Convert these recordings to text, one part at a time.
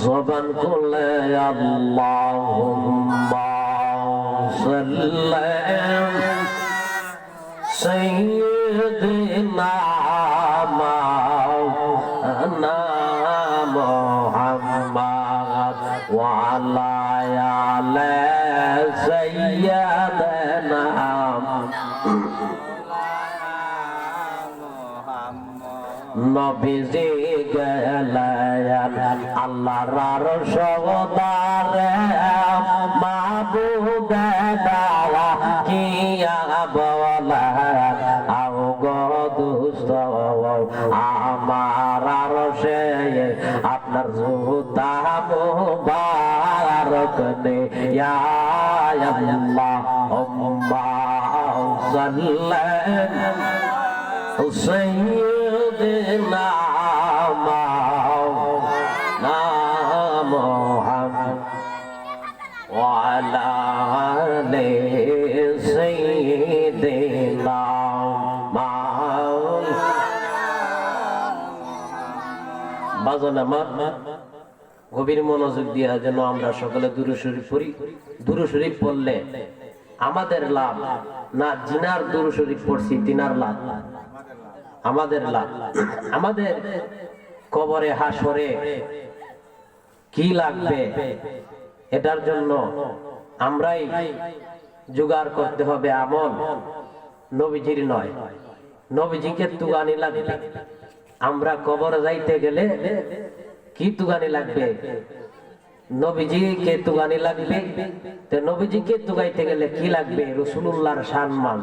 জবান খুলে আল্লাহুম্মা সাল্লি সাইয়্যিদিনা মাওলানা মুহাম্মদ ওয়া আলা আলি সাইয়্যিদিনা নবীজি গেলেন আল্লাহর আরশ ওতারে মাহবুব দাওয়া কিয়া বলেন আও গো দুস্ত আমার আরশে আপনার জুতা মুবারক নে ইয়া আল্লাহুম্মা সাল্লি সাইয়্যিদিনা মাওলানা মুহাম্মদ ওয়া আলা আলি সাইয়্যিদিনা মাওলানা। বাজান আমার গভীর মনোযোগ দিয়া যেন আমরা সকলে দুরূদ শরীফ পড়ি। দুরূদ শরীফ পড়লে আমাদের লাভ না, জিনার দুরূদ শরীফ পড়ছি তিনার লাভ, আমাদের লাভ। আমাদের কবরে হাসরে কি লাগবে এটার জন্য আমরাই জোগাড় করতে হবে আমল, নবীজির নয়। নবীজিকে তুগানি লাগবে। আমরা কবরে যাইতে গেলে কি তুগানি লাগবে? নবীজিকে তুগানি লাগবে। তো নবীজিকে তুগাইতে গেলে কি লাগবে? রাসূলুল্লাহর সম্মান।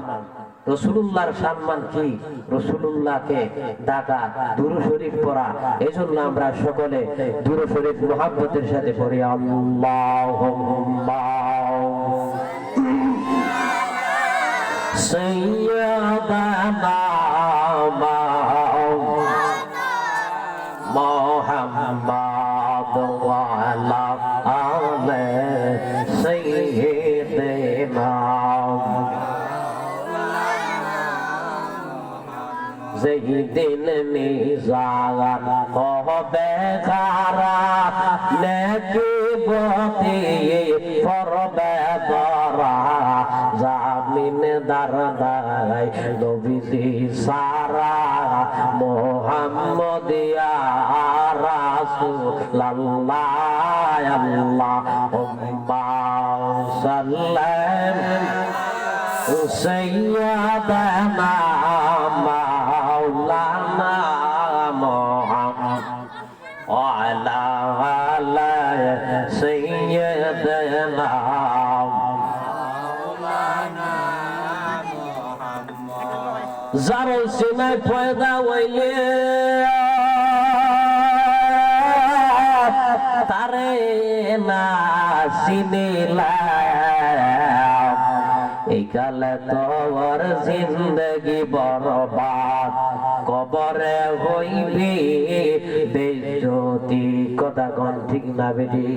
রাসূলুল্লাহর সম্মান কি? রাসূলুল্লাহকে ডাকা, দুরূদ শরীফ পড়া। এজন্য আমরা সকলে দুরূদ শরীফ মুহাব্বতের সাথে পড়ি। আল্লাহুম্মা সাইয়্যিদানা মুহাম্মদ ওয়া আলা আলি সাইয়্যিদিনা যেদিন মিজান হবে খারা নেকি বতি পরবে দরা জামিন দারদাই নবীজি সারা মুহাম্মদিয়া রাসূলুল্লাহ আল্লাহুম্মা সাল্লি সাইয়্যিদানা মাওলানা মুহাম্মদ ওয়া আলা আলি সাইয়্যিদিনা মাওলানা মুহাম্মদ। যারা সিনায় পয়দা হইলে তারে না চিনিলা, এই কালে তোর জিন্দগি বরবাদ, কবরে হইবি বেইজ্জতি। কথা কোন ঠিক না বেটি?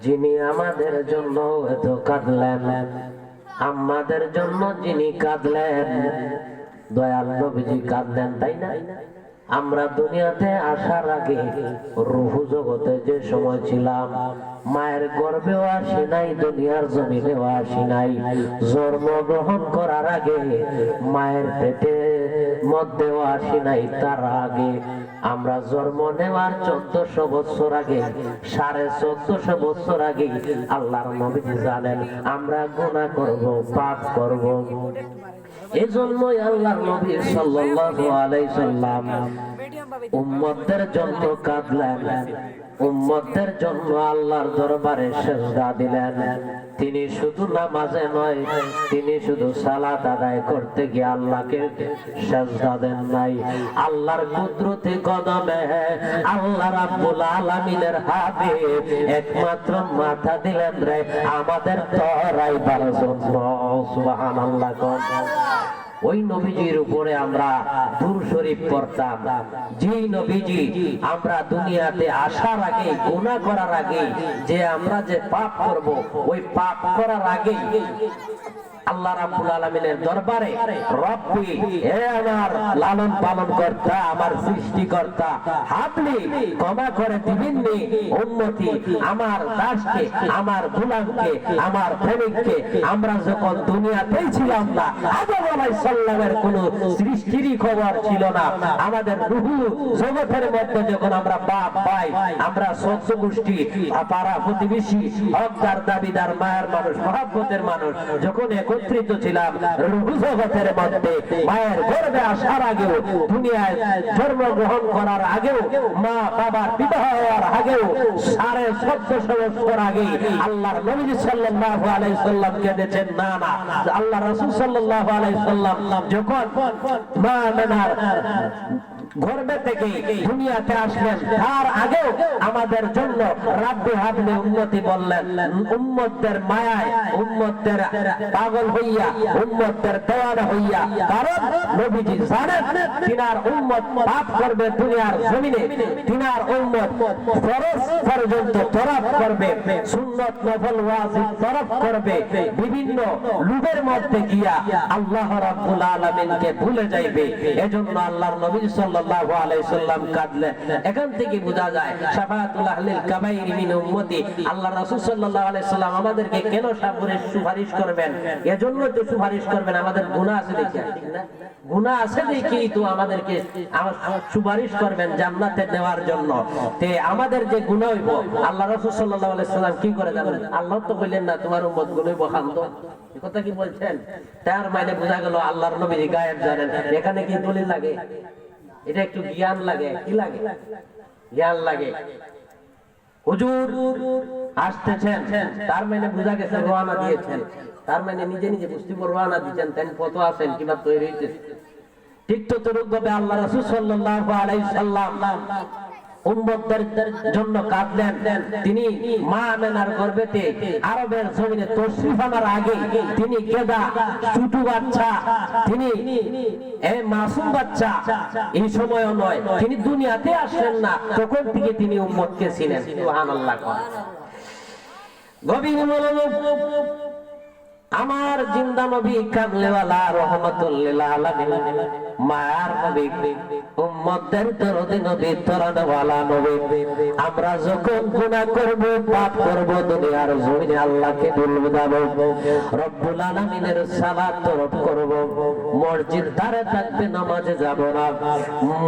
যিনি আমাদের জন্য এত কাঁদলেন, আমাদের জন্য যিনি কাঁদলেন, দয়াল নবীজি কাঁদলেন, তাই না? আমরা দুনিয়াতে আসার আগে রূহ জগতে যে সময় ছিলাম, মায়ের গর্ভেও আসি নাই, দুনিয়ার জমিনেও আসি নাই। জন্মগ্রহণ করার আগে মায়ের পেটে মধ্যেও আসি নাই। তার আগে আমরা জন্ম নেওয়ার 1400 বছর আগে, 1450 বছর আগে আল্লাহর নবীজি জানেন আমরা গুনাহ করব, পাপ করব। এজন্যই আল্লাহর নবী সাল্লাল্লাহু আলাইহি সাল্লাম উম্মতের জন্য কাঁদলেন, উম্মতের জন্য আল্লাহর দরবারে সিজদা দিলেন। তিনি শুধু নামাজে নয়, তিনি শুধু সালাত আদায় করতে গিয়ে আল্লাহকে সিজদা দেন নাই। আল্লাহর কুদরতি কদমে আল্লাহ রাব্বুল আলামিনের হাবিব একমাত্র মাথা দিলেন রে আমাদের তরাইবার জন্য। সুবহানাল্লাহ। ওই নবীজির উপরে আমরা দুরূদ শরীফ পড়তাম। যেই নবীজি আমরা দুনিয়াতে আসার আগে, গুনাহ করার আগে, যে আমরা যে পাপ করব, ওই পাপ করার আগে আল্লাহ রাব্বুল আলামিনের দরবারে রব্বি, হে আমার লালন পালন কর্তা, আমার সৃষ্টিকর্তা, হাবলি, ক্ষমা করে দিবেননি উম্মতি, আমার দাসকে, আমার গোলামকে, আমার প্রেমিককে। আমরা যখন দুনিয়াতেই ছিলাম না, আদম আলাইহিস সালামের কোনো সৃষ্টিরই খবর ছিল না। আমাদের রূহ জগতের মধ্যে যখন আমরা পাপ পাই, আমরা সহ্য গোষ্ঠী, পাড়া প্রতিবেশী, হকদার দাবিদার, মায়ের মানুষ, মহব্বতের মানুষ যখন একত্রিত ছিলাম রূহ জগতের মধ্যে, মায়ের গর্ভে আসার আগেও, দুনিয়ায় জন্মগ্রহণ করার আগেও, মা বাবার বিবাহ হওয়ার আগেও, 1450 বছর আগে আল্লাহর নবী সাল্লাল্লাহু আলাইহি সাল্লাম কেঁদেছেন। না না, আল্লাহ রাসূল সাল্লাল্লাহু আলাইহি সাল্লাম যখন মা আমিনার গর্ভে থেকে দুনিয়াতে আসলেন, তার আগেও আমাদের জন্য রাব্বি হাবলি উম্মতি বললেন। উম্মতদের মায়ায়, উম্মতদের পাগল হইয়া, উম্মতদের দেওয়ানা হইয়া, কারণ নবীজি জানেন তিনার উম্মত পাপ করবে দুনিয়ার জমিনে, তিনার উম্মত ফরজ পর্যন্ত তরফ করবে, সুন্নত নফল ওয়াজিব তরফ করবে, বিভিন্ন লুবের মধ্যে গিয়া আল্লাহ রাব্বুল আলামিনকে ভুলে যাইবে। এজন্য আল্লাহর নবী সাল্লাল্লাহু আলাইহি সাল্লাম কাঁদলেন। এখান থেকে বোঝা যায় শাফাআতুল আহলিল কাবাইর মিন উম্মতি, আল্লাহ রাসূল সাল্লাল্লাহু আলাইহি সাল্লাম আমাদেরকে কেন সুপারিশ করবেন? এজন্য তো সুপারিশ করবেন, আমাদের গুনাহ আছে দেখি, ঠিক না? গুনাহ আছে দেখি তো আমাদেরকে সুপারিশ করবেন জান্নাতে নেওয়ার জন্য। তে আমাদের যে গুনাহ হইব, আল্লাহ রাসূল সাল্লাল্লাহু আলাইহি সাল্লাম কি করে জানেন? আল্লাহ তো বললেন না তোমার উম্মত গুনাহ হইব, শান্ত। এই কথা কি বলছেন? তার মানে বোঝা গেল আল্লাহর নবী গায়েব জানেন। এখানে কি দলিল লাগে? এটা একটু জ্ঞান লাগে। কি লাগে? জ্ঞান লাগে। হুজুর আসতেছেন, তার মানে বোঝা গেছে রওনা দিয়েছেন, তার মানে নিজে নিজে বুঝতে পারবো রওনা দিয়েছেন, তাই কত আছেন কিংবা তৈরি হইতেছে। ঠিক তো তরুণভাবে আল্লাহ রাসূল সাল্লাল্লাহু আলাইহি সাল্লাম উম্মতদের জন্য কাঁদলেন। তিনি মা আমিনার গর্ভেতে আরবের জমিনে তশরিফ আনার আগে তিনি কেদা, ছোট বাচ্চা, তিনি মাসুম বাচ্চা, এই সময়ও নয়, তিনি দুনিয়াতে আসলেন না, তখন থেকে তিনি উম্মতকে ছিলেন। সুবহানাল্লাহ। গভীর মনোযোগ, আমার জিন্দা নবী কামলেওয়ালা রহমাতুল লিল আলামিন, মায়ার নবী, উম্মতদের দরদি নবী, তরানওয়ালা নবী। আমরা যখন গুনাহ করব, পাপ করব, দুনিয়ার জমিনে আল্লাহকে ভুলে যাব, রব্বুল আলামিনের সালাত তরফ করব, মসজিদ ধারে থাকবে, নামাজে যাব না,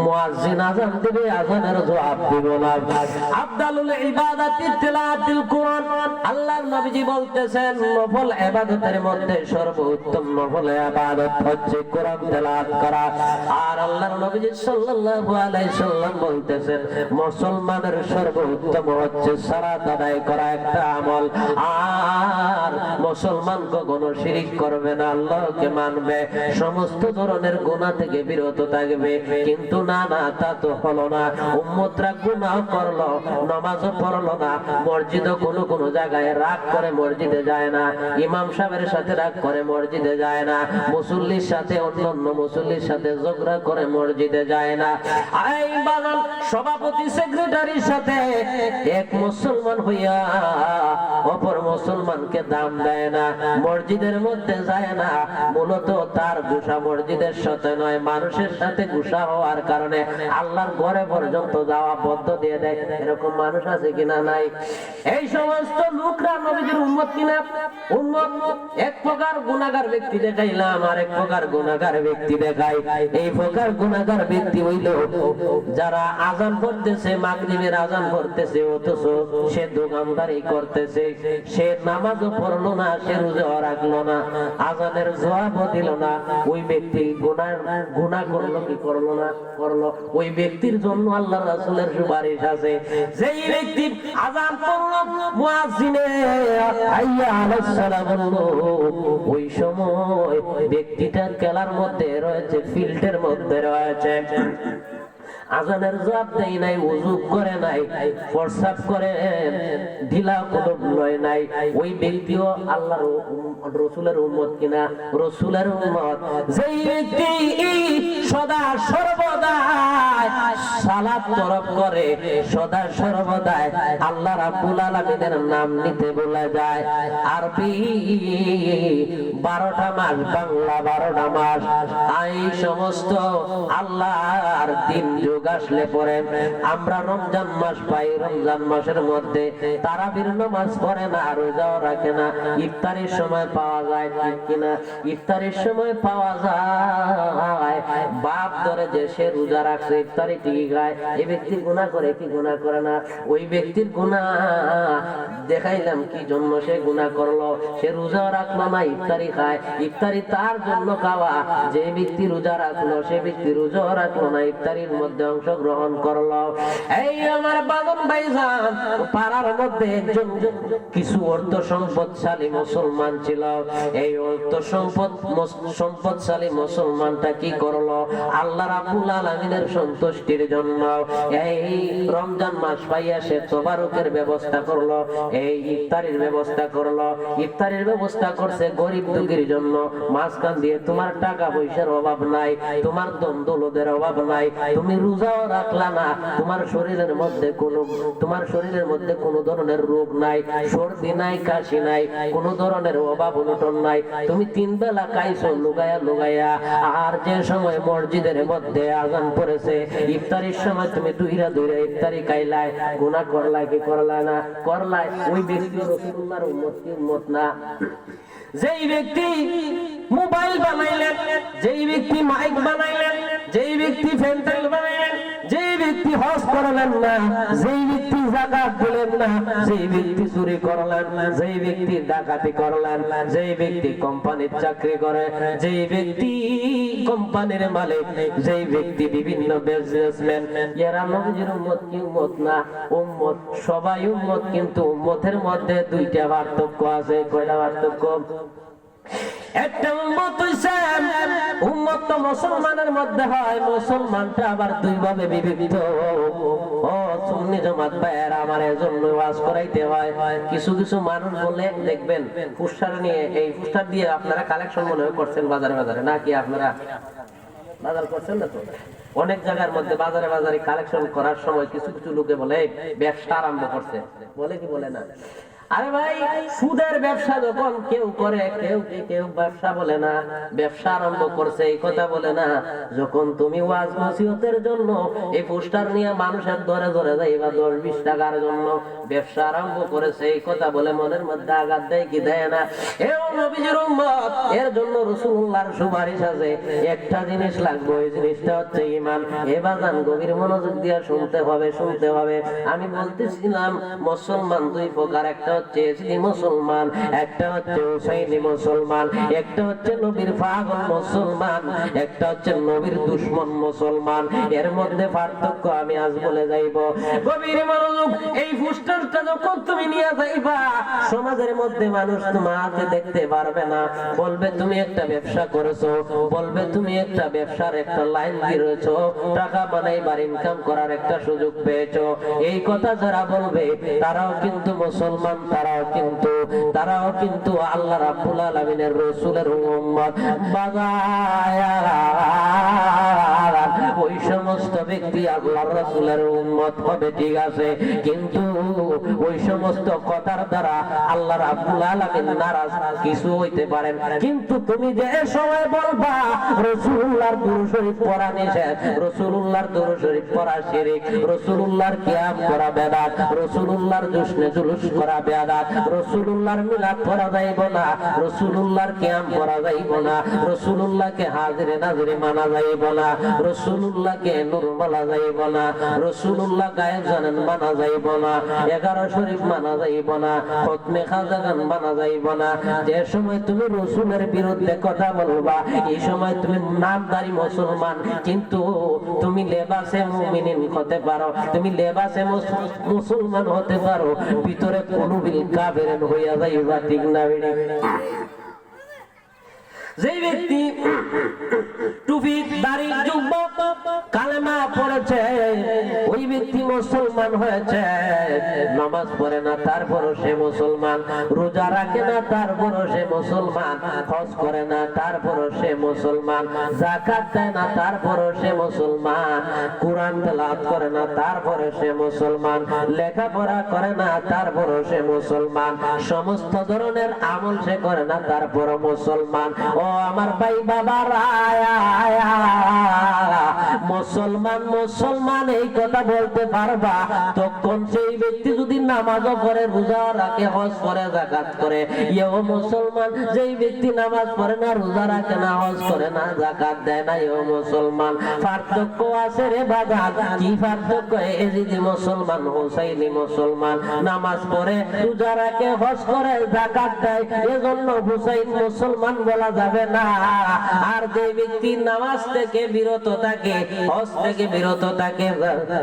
মুয়াজ্জিন আযান দিবে, আযানের জবাব দিব না। আফদালুল ইবাদাতি তিলাওয়াতুল কুরআন, আল্লাহর নবীজি বলতেছেন নফল ইবাদতের মধ্যে সর্বোত্তম নফল ইবাদত হচ্ছে কোরআন তেলাওয়াত করা। আর আল্লাহর নবী সাল্লাল্লাহু আলাইহি সাল্লাম বলতেছেন মুসলমানের সর্বোত্তম হচ্ছে সালাত আদায় করা একটা আমল। আর মুসলমান কখনো শিরক করবে না, আল্লাহকে মানবে, সমস্ত ধরনের গুনাহ থেকে বিরত থাকবে। কিন্তু না না, তা তো হলো না। উম্মতরা গুনাহ করলো, নামাজও পড়লো না, মসজিদও কোনো কোনো জায়গায় রাগ করে মসজিদে যায় না, ইমাম সাহেবের সাথে রাগ করে মসজিদে যায় না, মুসল্লির সাথে অন্যান্য মুসল্লির সাথে ঝগড়া করে মসজিদে যায় না, এই বাগান সভাপতি সেক্রেটারির সাথে এক মুসলমান হইয়া অপর মুসলমানকে দাম দেয় না, মসজিদের মধ্যে যায় না। মূলত তার গুসা মসজিদের সাথে নয়, মানুষের সাথে গুসা হওয়ার কারণে আল্লাহর ঘরে পর্যন্ত যাওয়া বন্ধ দিয়ে দেয়। এরকম মানুষ আছে কিনা? নাই। এই সমস্ত লোকরা নবীজির উম্মত কিনা? উম্মত। এক প্রকার গুনাহগার ব্যক্তি দেখাইলাম, আর এক প্রকার গুনাহগার ব্যক্তি দেখাই। এই প্রকার গুনাহগার ব্যক্তি হইল যারা আযান পড়তেছে, মাগরিবের আযান পড়তেছে, অথচ সে দোকানদারি করতেছে, সে নামাজও পড়লো না, সে রোজাও রাখলো না, আযানের জবাবও দিল না। ওই ব্যক্তি গুনাহ করলো কি করলো না? করলো। ওই ব্যক্তির জন্য আল্লাহর রাসূলের সুপারিশ আছে। যেই ব্যক্তি আযান পড়লো, মুয়াজ্জিনে হাইয়া আলাইহিস সালাম বললো, ওই সময় ব্যক্তিটা খেলার মধ্যে রয়েছে, ফিল্ডের মধ্যে রয়েছে। আজানের জবাব দেয় নাই, উযু করে নাই, প্রস্রাব করে ঢিলা কদম লয় নাই, ওই ব্যক্তিও আল্লাহর রাসূলের উম্মত কিনা? রাসূলের উম্মত। যেই ব্যক্তি সদা সর্বদা সালাত তরফ করে, সদা সর্বদা আল্লাহ রাব্বুল আলামিনের নাম নিতে ভুলে যায়। আরবি 12টা মাস, বাংলা 12টা মাস, এই সমস্ত আল্লাহর দিন যুগ আসলে পরে আমরা রমজান মাস পাই। রমজান মাসের মধ্যে তারাবির নামাজ পড়ে না, রোজাও রাখে না, ইফতারের সময় পাওয়া যায়, ঠিক কিনা? ইফতারের সময় পাওয়া যায়, বাপ ধরে যে সে রোজা রাখছে, ইফতারি ঠিক খায়, এই ব্যক্তি গুনাহ করে কি গুনাহ করে না? ওই ব্যক্তির গুনাহ দেখাইলাম কি জন্য সে গুনাহ করলো। সে রোজা রাখলো না, ইফতারি খায়, ইফতারি তার জন্য খাওয়া। যে ব্যক্তি রোজা রাখলো, সে ব্যক্তি রোজা রাখলো না, ইফতারির মধ্যে অংশগ্রহণ করলো। এই আমার বাদন ভাইজান, পাড়ার মধ্যে একজন কিছু অর্থ সম্পদশালী মুসলমান ছিল। এই অর্থ সম্পদশালী মুসলমানটা কি করলো? আল্লাহ রাব্বুল আলামিনের সন্তুষ্টির জন্য এই রমজান মাস পাইয়া সে তবারুকের ব্যবস্থা করলো, এই ইফতারির ব্যবস্থা করলো। ইফতারির ব্যবস্থা করছে গরিব দুঃখীর জন্য। মাঝখান দিয়ে তোমার টাকা পয়সার অভাব নাই, তোমার দম দৌলতের অভাব নাই, তুমি রোজাও রাখলা না, তোমার শরীরের মধ্যে কোনো ধরনের রোগ নাই, সর্দি নাই, কাশি নাই, কোনো ধরনের অভাব অনটন নাই, তুমি 3 বেলা খাইছো লুগাইয়া। আর যে সময় মসজিদের মধ্যে আযান পড়েছে, ইফতারির সময় তুমি দুইরা ইফতারি খাইলাই, গুনাহ করলাই কি করলাই না? করলাই। ওই ব্যক্তি রাসূলুল্লাহর উম্মত কি উম্মত না? যেই ব্যক্তি মোবাইল বানাইলেন, যেই ব্যক্তি মাইক বানাইলেন, যেই ব্যক্তি ফ্যান্টাইল বানাইলেন, যেই ব্যক্তি হজ করলেন না, যেই ব্যক্তি যাকাত দিলেন না, যেই ব্যক্তি চুরি করলেন, যেই ব্যক্তি ডাকাতি করলেন, যেই ব্যক্তি কোম্পানির চাকরি করে, যেই ব্যক্তি কোম্পানির মালিক, যেই ব্যক্তি বিভিন্ন বিজনেসম্যান, এরা নবীর উম্মত কি উম্মত না? উম্মত। সবাই উম্মত, কিন্তু উম্মতের মধ্যে 2টা পার্থক্য আছে। কয়টা পার্থক্য? একটা উম্মত হইছে, উম্মত তো মুসলমানের মধ্যে হয়, মুসলমানটা আবার 2 ভাবে বিভক্ত। ও সুন্নি জামাত ভাইয়েরা, আমার এজন্য ওয়াজ করাইতে হয়। কিছু কিছু মানুষ বলে দেখবেন পোস্টার নিয়ে, এই পোস্টার দিয়ে আপনারা কালেকশন মনে হয় করছেন বাজারে বাজারে, নাকি আপনারা বাজার করছেন না? তো অনেক জায়গার মধ্যে বাজারে বাজারে কালেকশন করার সময় কিছু কিছু লোকে বলে ব্যবসা আরম্ভ করছে, বলে কি বলে না? আরে ভাই, সুদের ব্যবসা যখন কেউ করে, কেউ ব্যবসা বলে না, ব্যবসা আরম্ভ করছে এই কথা বলে না। যখন তুমি ওয়াজ নসিহতের জন্য এই পোস্টার নিয়ে মানুষের ধরে ধরে যাইবা 10-20 টাকার জন্য ব্যবসা আরম্ভ করেছে, এই কথা বলে মনের মধ্যে আঘাত দেয় কি দেয় না? এও নবীজির উম্মত, এর জন্য রাসূলুল্লাহর সুপারিশ আছে। একটা জিনিস লাগবে, ওই জিনিসটা হচ্ছে ঈমান। এবার গান গভীর মনোযোগ দিয়ে শুনতে হবে। আমি বলতেছিলাম মুসলমান 2 প্রকার, একটা হচ্ছে ইসলামী মুসলমান, একটা হচ্ছে হুসাইনি মুসলমান, একটা হচ্ছে নবীর পাগল মুসলমান, একটা হচ্ছে নবীর দুশমন মুসলমান। এর মধ্যে পার্থক্য আমি আজ বলে যাইব। গভীর মনোযোগ। এই পোস্টারটা যখন তুমি নিয়ে যাইবা, সমাজের মধ্যে মানুষ তোমাকে দেখতে পারবে না, বলবে তুমি একটা ব্যবসা করেছো, বলবে তুমি একটা ব্যবসার একটা লাইন দিয়েছো, টাকা বানাইবার ইনকাম করার একটা সুযোগ পেয়েছো। এই কথা যারা বলবে তারাও কিন্তু মুসলমান, তারাও কিন্তু আল্লাহ রাব্বুল আলামিনের রাসূলের উম্মত। ওই সমস্ত ব্যক্তি আল্লাহর রাসূলের উম্মত হবে, ঠিক আছে, কিন্তু ওই সমস্ত কথার দ্বারা আল্লাহ রাব্বুল আলামিন নারাজ কিছু হইতে পারেন। কিন্তু তুমি যে সময় বলবা রাসূলুল্লাহর দুরূদ শরীফ পড়া নিষেধ, রাসূলুল্লাহর দুরূদ শরীফ পড়া শিরক, রাসূলুল্লাহর কিয়াম করা বেদাত, রাসূলুল্লাহর জশ্নে জুলুস করা বেদাত, রাসূলুল্লাহর মিলাদ পড়া যাইব না, রাসূলুল্লাহর কিয়াম পড়া যাইব না, রাসূলুল্লাহকে হাজিরে নাজিরে মানা যাইব না, রাসূলুল্লাহকে নূর বলা যাইব না, রাসূলুল্লাহ গায়েব জানেন মানা যাইব না, 11 শরীফ মানা যাইব না, খতমে খাজা গান মানা যাইব না। যে সময় তুমি রাসূলের বিরুদ্ধে কথা বলবা, এই সময় তুমি নামদারি মুসলমান, কিন্তু তুমি লেবাসে মুমিনিন হতে পারো, তুমি লেবাসে মুসলমান হতে পারো, ভিতরে কুলুবিল কাফিরিন হইয়া যাইবা, ঠিক না? যেই ব্যক্তি টুপি দাড়ি যুবক কালেমা পড়েছে, মুসলমান হয়েছে, নামাজ পড়ে না তারপরও সে মুসলমান, রোজা রাখে না তারপরও সে মুসলমান, হজ করে না তারপরও সে মুসলমান, যাকাত দেয় না তারপরও সে মুসলমান, কোরআন তেলাওয়াত করে না তারপরে সে মুসলমান, লেখাপড়া করে না তারপরও সে মুসলমান, সমস্ত ধরনের আমল সে করে না তারপরও মুসলমান। ও আমার ভাই বাবারা, মুসলমান মুসলমান এই কথা বলতে পারবা তখন সেই ব্যক্তি যদি নামাজও পড়ে, রোজা রাখে, হজ করে, যাকাত করে, এও মুসলমান। যেই ব্যক্তি নামাজ পড়ে না, রোজা রাখে না, হজ করে না, যাকাত দেয় না, এও মুসলমান। পার্থক্য আছে রে বাজার, কি পার্থক্য? এজিদি মুসলমান, হুসাইনি মুসলমান। নামাজ পড়ে, রোজা রাখে, হজ করে, যাকাত দেয়, এজন্য হুসাইন মুসলমান বলা যাবে না। আর যে ব্যক্তি নামাজ থেকে বিরত থাকে, হজ থেকে বিরত থাকে,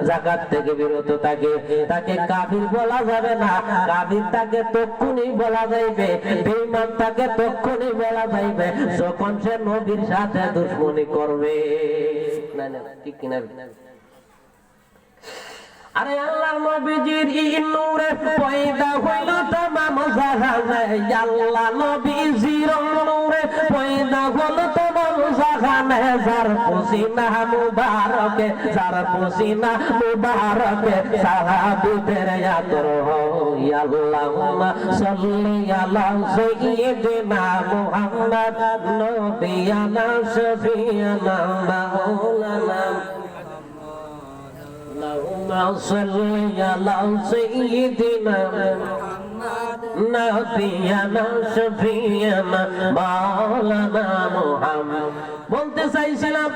যাকাত থেকে বিরত থাকে, তাকে কাফির বলা যাবে না। কাফির তাকে তক্ষুনি বলা যাইবে, বেঈমান তাকে তক্ষুনি বলা যাইবে যখন সে নবীর সাথে দুশমনি করবে। না না ঠিক কিনা? আরে আল্লাহ নবীজির নূরে পয়দা হইল तमाम জাহানে, আল্লাহ নবীজির নূরে পয়দা হল तमाम জাহানে। যার পসিনা মুবারকে, যার পসিনা মুবারকে সাহাবীদের আতর হয়। আল্লাহুম্মা সাল্লি আলা সাইয়্যিদিনা মুহাম্মদ নবিয়ানা শফিয়ানা মাওলানা। اللهم صل على سيدنا نبينا شفيعنا مولانا محمد। বলতে চাইছিলাম,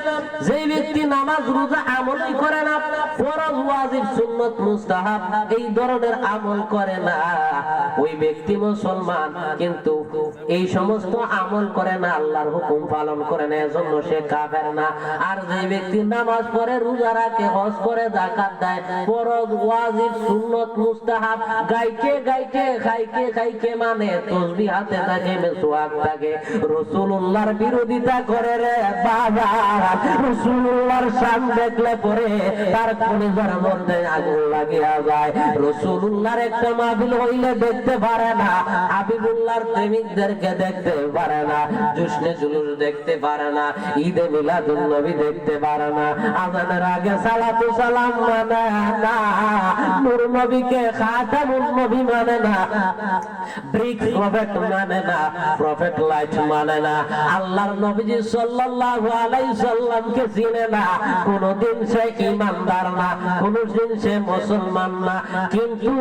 যে ব্যক্তি নামাজ রোজা আমলই করে না, ফরজ ওয়াজিব সুন্নাত মুস্তাহাব এই ধরনের আমল করে না, ওই ব্যক্তি মুসলমান, কিন্তু এই সমস্ত আমল করে না, আল্লাহর হুকুম পালন করে না, এজন্য সে কাফের না। আর যে ব্যক্তি নামাজ পড়ে, রোজা রাখে, হজ করে, যাকাত দেয়, ফরজ ওয়াজিব সুন্নাত মুস্তাহাব গাইকে গাইকে, খাইকে খাইকে, মানে তাসবিহ হাতে থাকে, মিসওয়াক থাকে, রাসূলুল্লাহর বিরোধিতা করে রে বাবা, রাসূলুল্লাহর শান দেখলে পরে তার কলিজার মধ্যে আগুন লাগিয়া যায়। রাসূলুল্লাহর একটা মাহফিল হইলে দেখতে পারে না, হাবিবুল্লাহর প্রেমিকদেরকে দেখতে পারে না, জুসনে জুলুস দেখতে পারে না, ঈদে মিলাদুন নবী দেখতে পারে না, আযানের আগে সালাতু সালাম মানে না, নূর নবীকে খাতামুন নবী মানে না, ব্রিক প্রফেট মানে না, প্রফেট লাইট মানে না, আল্লাহর নবীজি সাল্লাল্লাহু আলাইহি সাল্লামকে চিনে না, কোনদিন সে ঈমানদার না, কোনদিন সে মুসলমান না। কিন্তু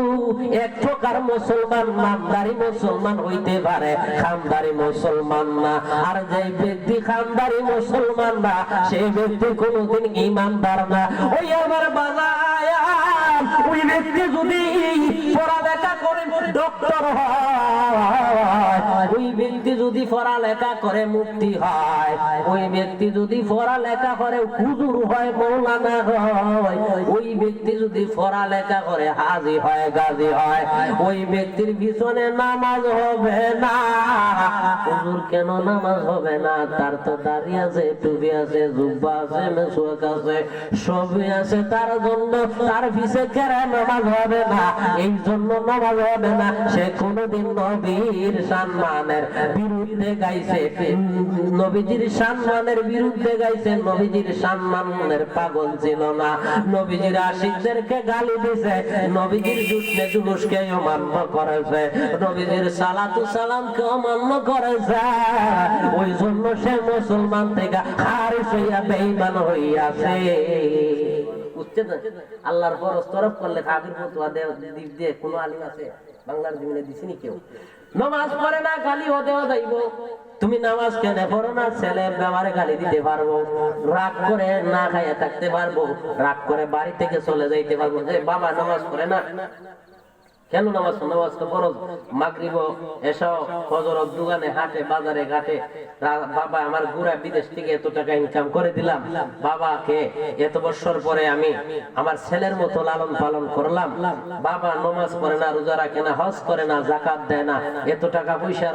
এক প্রকার মুসলমান, নামদারি মুসলমান হইতে পারে, খানদারি মুসলমান না। আর যে ব্যক্তি খানদারি মুসলমান না, সেই ব্যক্তি কোনদিন ঈমানদার না। ওই আমার বাজায়া, ওই ব্যক্তি যদি পড়ালেখা করে ডক্টর হয়, ওই ব্যক্তি যদি পড়ালেখা করে মুফতি হয়, ওই ব্যক্তি যদি পড়ালেখা করে হুজুর হয়, মৌলানা হয়, ওই ব্যক্তি যদি পড়ালেখা করে হাজী হয়, গাজী হয়, ওই ব্যক্তির পিছনে নামাজ হবে না। হুজুর কেন নামাজ হবে না? তার তো দাড়ি আছে, টুপি আছে, জুব্বা আছে, মেসওয়াক আছে, সবই আছে, তার জন্য তার পিছে কেন নামাজ হবে না? এই জন্য নামাজ হবে না। সে কোনদিন নবীর সম্মানের বিরুদ্ধে গাইছে, নবীজির সম্মানের বিরুদ্ধে গাইছে, নবীজির সম্মানের পাগল ছিল না, নবীজির আশিকদেরকে গালি দিছে, নবীজির জুসনে জুলুসকে অমান্য করেছে, নবীজির সালাতু সালামকে অমান্য করেছে। ওই জন্য সে মুসলমান থেকে খারিজ হইয়া বেঈমান হইয়াছে। আল্লাহর ফরজ তরফ করলে কাফির ফতোয়া দিয়ে কোনো আলিম আছে বাংলার জমিনে দিছিনি কেউ? নামাজ পড়ে না, গালি হতেও যাইব। তুমি নামাজ কেন পড়ো না? ছেলে ব্যবহারে গালি দিতে পারবো, রাগ করে না খাইয়া থাকতে পারবো, রাগ করে বাড়ি থেকে চলে যাইতে পারবো, যে বাবা নামাজ পড়ে না, কেন নামাজ? নামাজ তো ফরজ। মাগরিব এসাও ফজর দোকানে হাটে বাজারে ঘাটে বাবা আমার গুড়া বিদেশ থেকে এত টাকা ইনকাম করে দিলাম, বাবাকে এত বছর পরে আমি আমার ছেলের মতো লালন পালন করলাম, বাবা নামাজ পড়ে না, রোজা রাখে না, হজ করে না, যাকাত দেয় না, এত টাকা পয়সা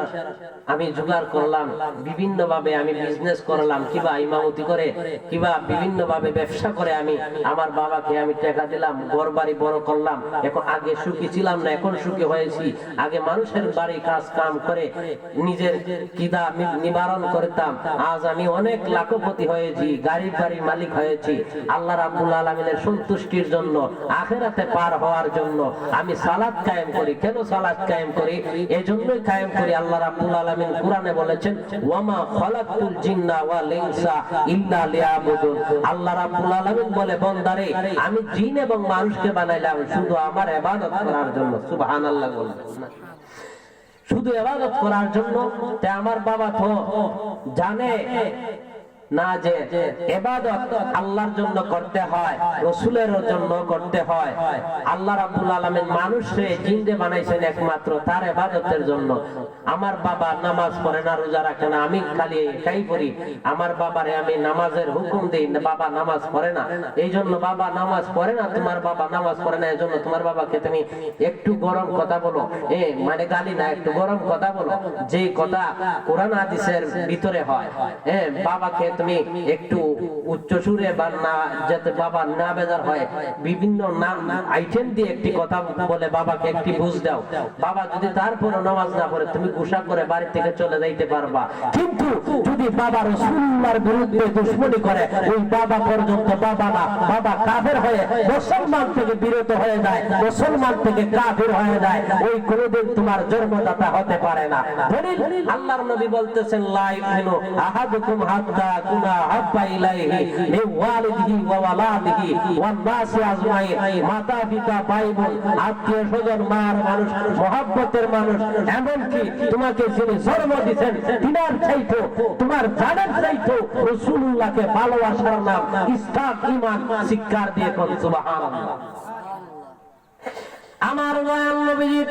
আমি জোগাড় করলাম, বিভিন্ন ভাবে আমি বিজনেস করলাম, কিবা ইমামতি করে কিবা বিভিন্ন ভাবে ব্যবসা করে আমি আমার বাবাকে আমি টাকা দিলাম, ঘর বাড়ি বড় করলাম, এখন আগে সুখী ছিলাম না, এখন সুখী হয়েছি। আগে মানুষের বাড়ি কাজ কাম করে নিজের কিদা নিবারণ করতাম, আজ আমি অনেক লাখপতি হয়েছি, গাড়ি বাড়ির মালিক হয়েছি। আল্লাহ রাব্বুল আলামিনের সন্তুষ্টির জন্য, আখিরাতে পার হওয়ার জন্য আমি সালাত কায়েম করি। কেন সালাত কায়েম করি? এজন্যই কায়েম করি, আল্লাহ রাব্বুল আলামিন কোরআনে বলেছেন ওয়ামা খালাকতুল জিন্না ওয়াল ইনসা ইল্লা লিয়াবুদুন। আল্লাহ রাব্বুল আলামিন বলে বান্দারে আমি জিন এবং মানুষকে বানাইলাম শুধু আমার ইবাদত করার জন্য। সুবহানাল্লাহ বলবেন না, শুধু ইবাদত করার জন্য। তে আমার বাবা তো জানে না যে ইবাদত আল্লাহর জন্য করতে হয়, রাসূলের জন্য করতে হয়। আল্লাহ রাব্বুল আলামিন মানুষকে জিন্দে বানাইছেন একমাত্র তার ইবাদতের জন্য। আমার বাবা নামাজ পড়ে না, রোজা রাখে না, আমি খালি একাই পড়ি। আমার বাবারে আমি নামাজের হুকুম দেই না, বাবা নামাজ পড়ে না, এইজন্য বাবা নামাজ পড়ে না, তোমার বাবা নামাজ পড়ে না, এইজন্য তোমার বাবাকে তুমি একটু গরম কথা বলো, মানে গালি না, একটু গরম কথা বলো, যে কথা কোরআন হাদিসের ভিতরে হয়। বাবাকে তুমি একটু উচ্চ সুরে বা না, যাতে বাবা না বেজার হয়, বিভিন্ন নাম আইটেম দিয়ে একটি কথা বলে বাবাকে একটি বুঝ দাও। বাবা যদি তারপরে নামাজ না পড়ে তুমি গুসা করে বাড়ি থেকে চলে যাইতে পারবা। কিন্তু যদি বাবা রাসূলুল্লাহর বিরুদ্ধে দুশমনি করে, ওই বাবা পর্যন্ত বাবা না, বাবা কাফের হয়ে মুসলমান থেকে বিরত হয়ে যায়, মুসলমান থেকে কাফের হয়ে যায়, ওই কোনদিন তোমার জন্মদাতা হতে পারে না। দলিল আল্লাহর নবী বলতেছেন লা ইউমিনু আহাদুকুম হাত্তা কুনা হাব্বা ইলাইহি মিন ওয়ালিদিহি ওয়া ওয়ালাদিহি ওয়ান নাসি আজমাইন। মাতা পিতা ভাই বোন আত্মীয় স্বজন মার মানুষ মহব্বতের মানুষ, এমনকি তোমাকে যিনি জন্ম দিয়েছেন তিনার চাইতো তোমার জানের চাইতো রাসূলুল্লাহকে ভালোবাসার নাম ইসলাম ঈমান শিক্ষার দিয়ে কোন সুবহানাল্লাহ। আমার দয়াল নবীর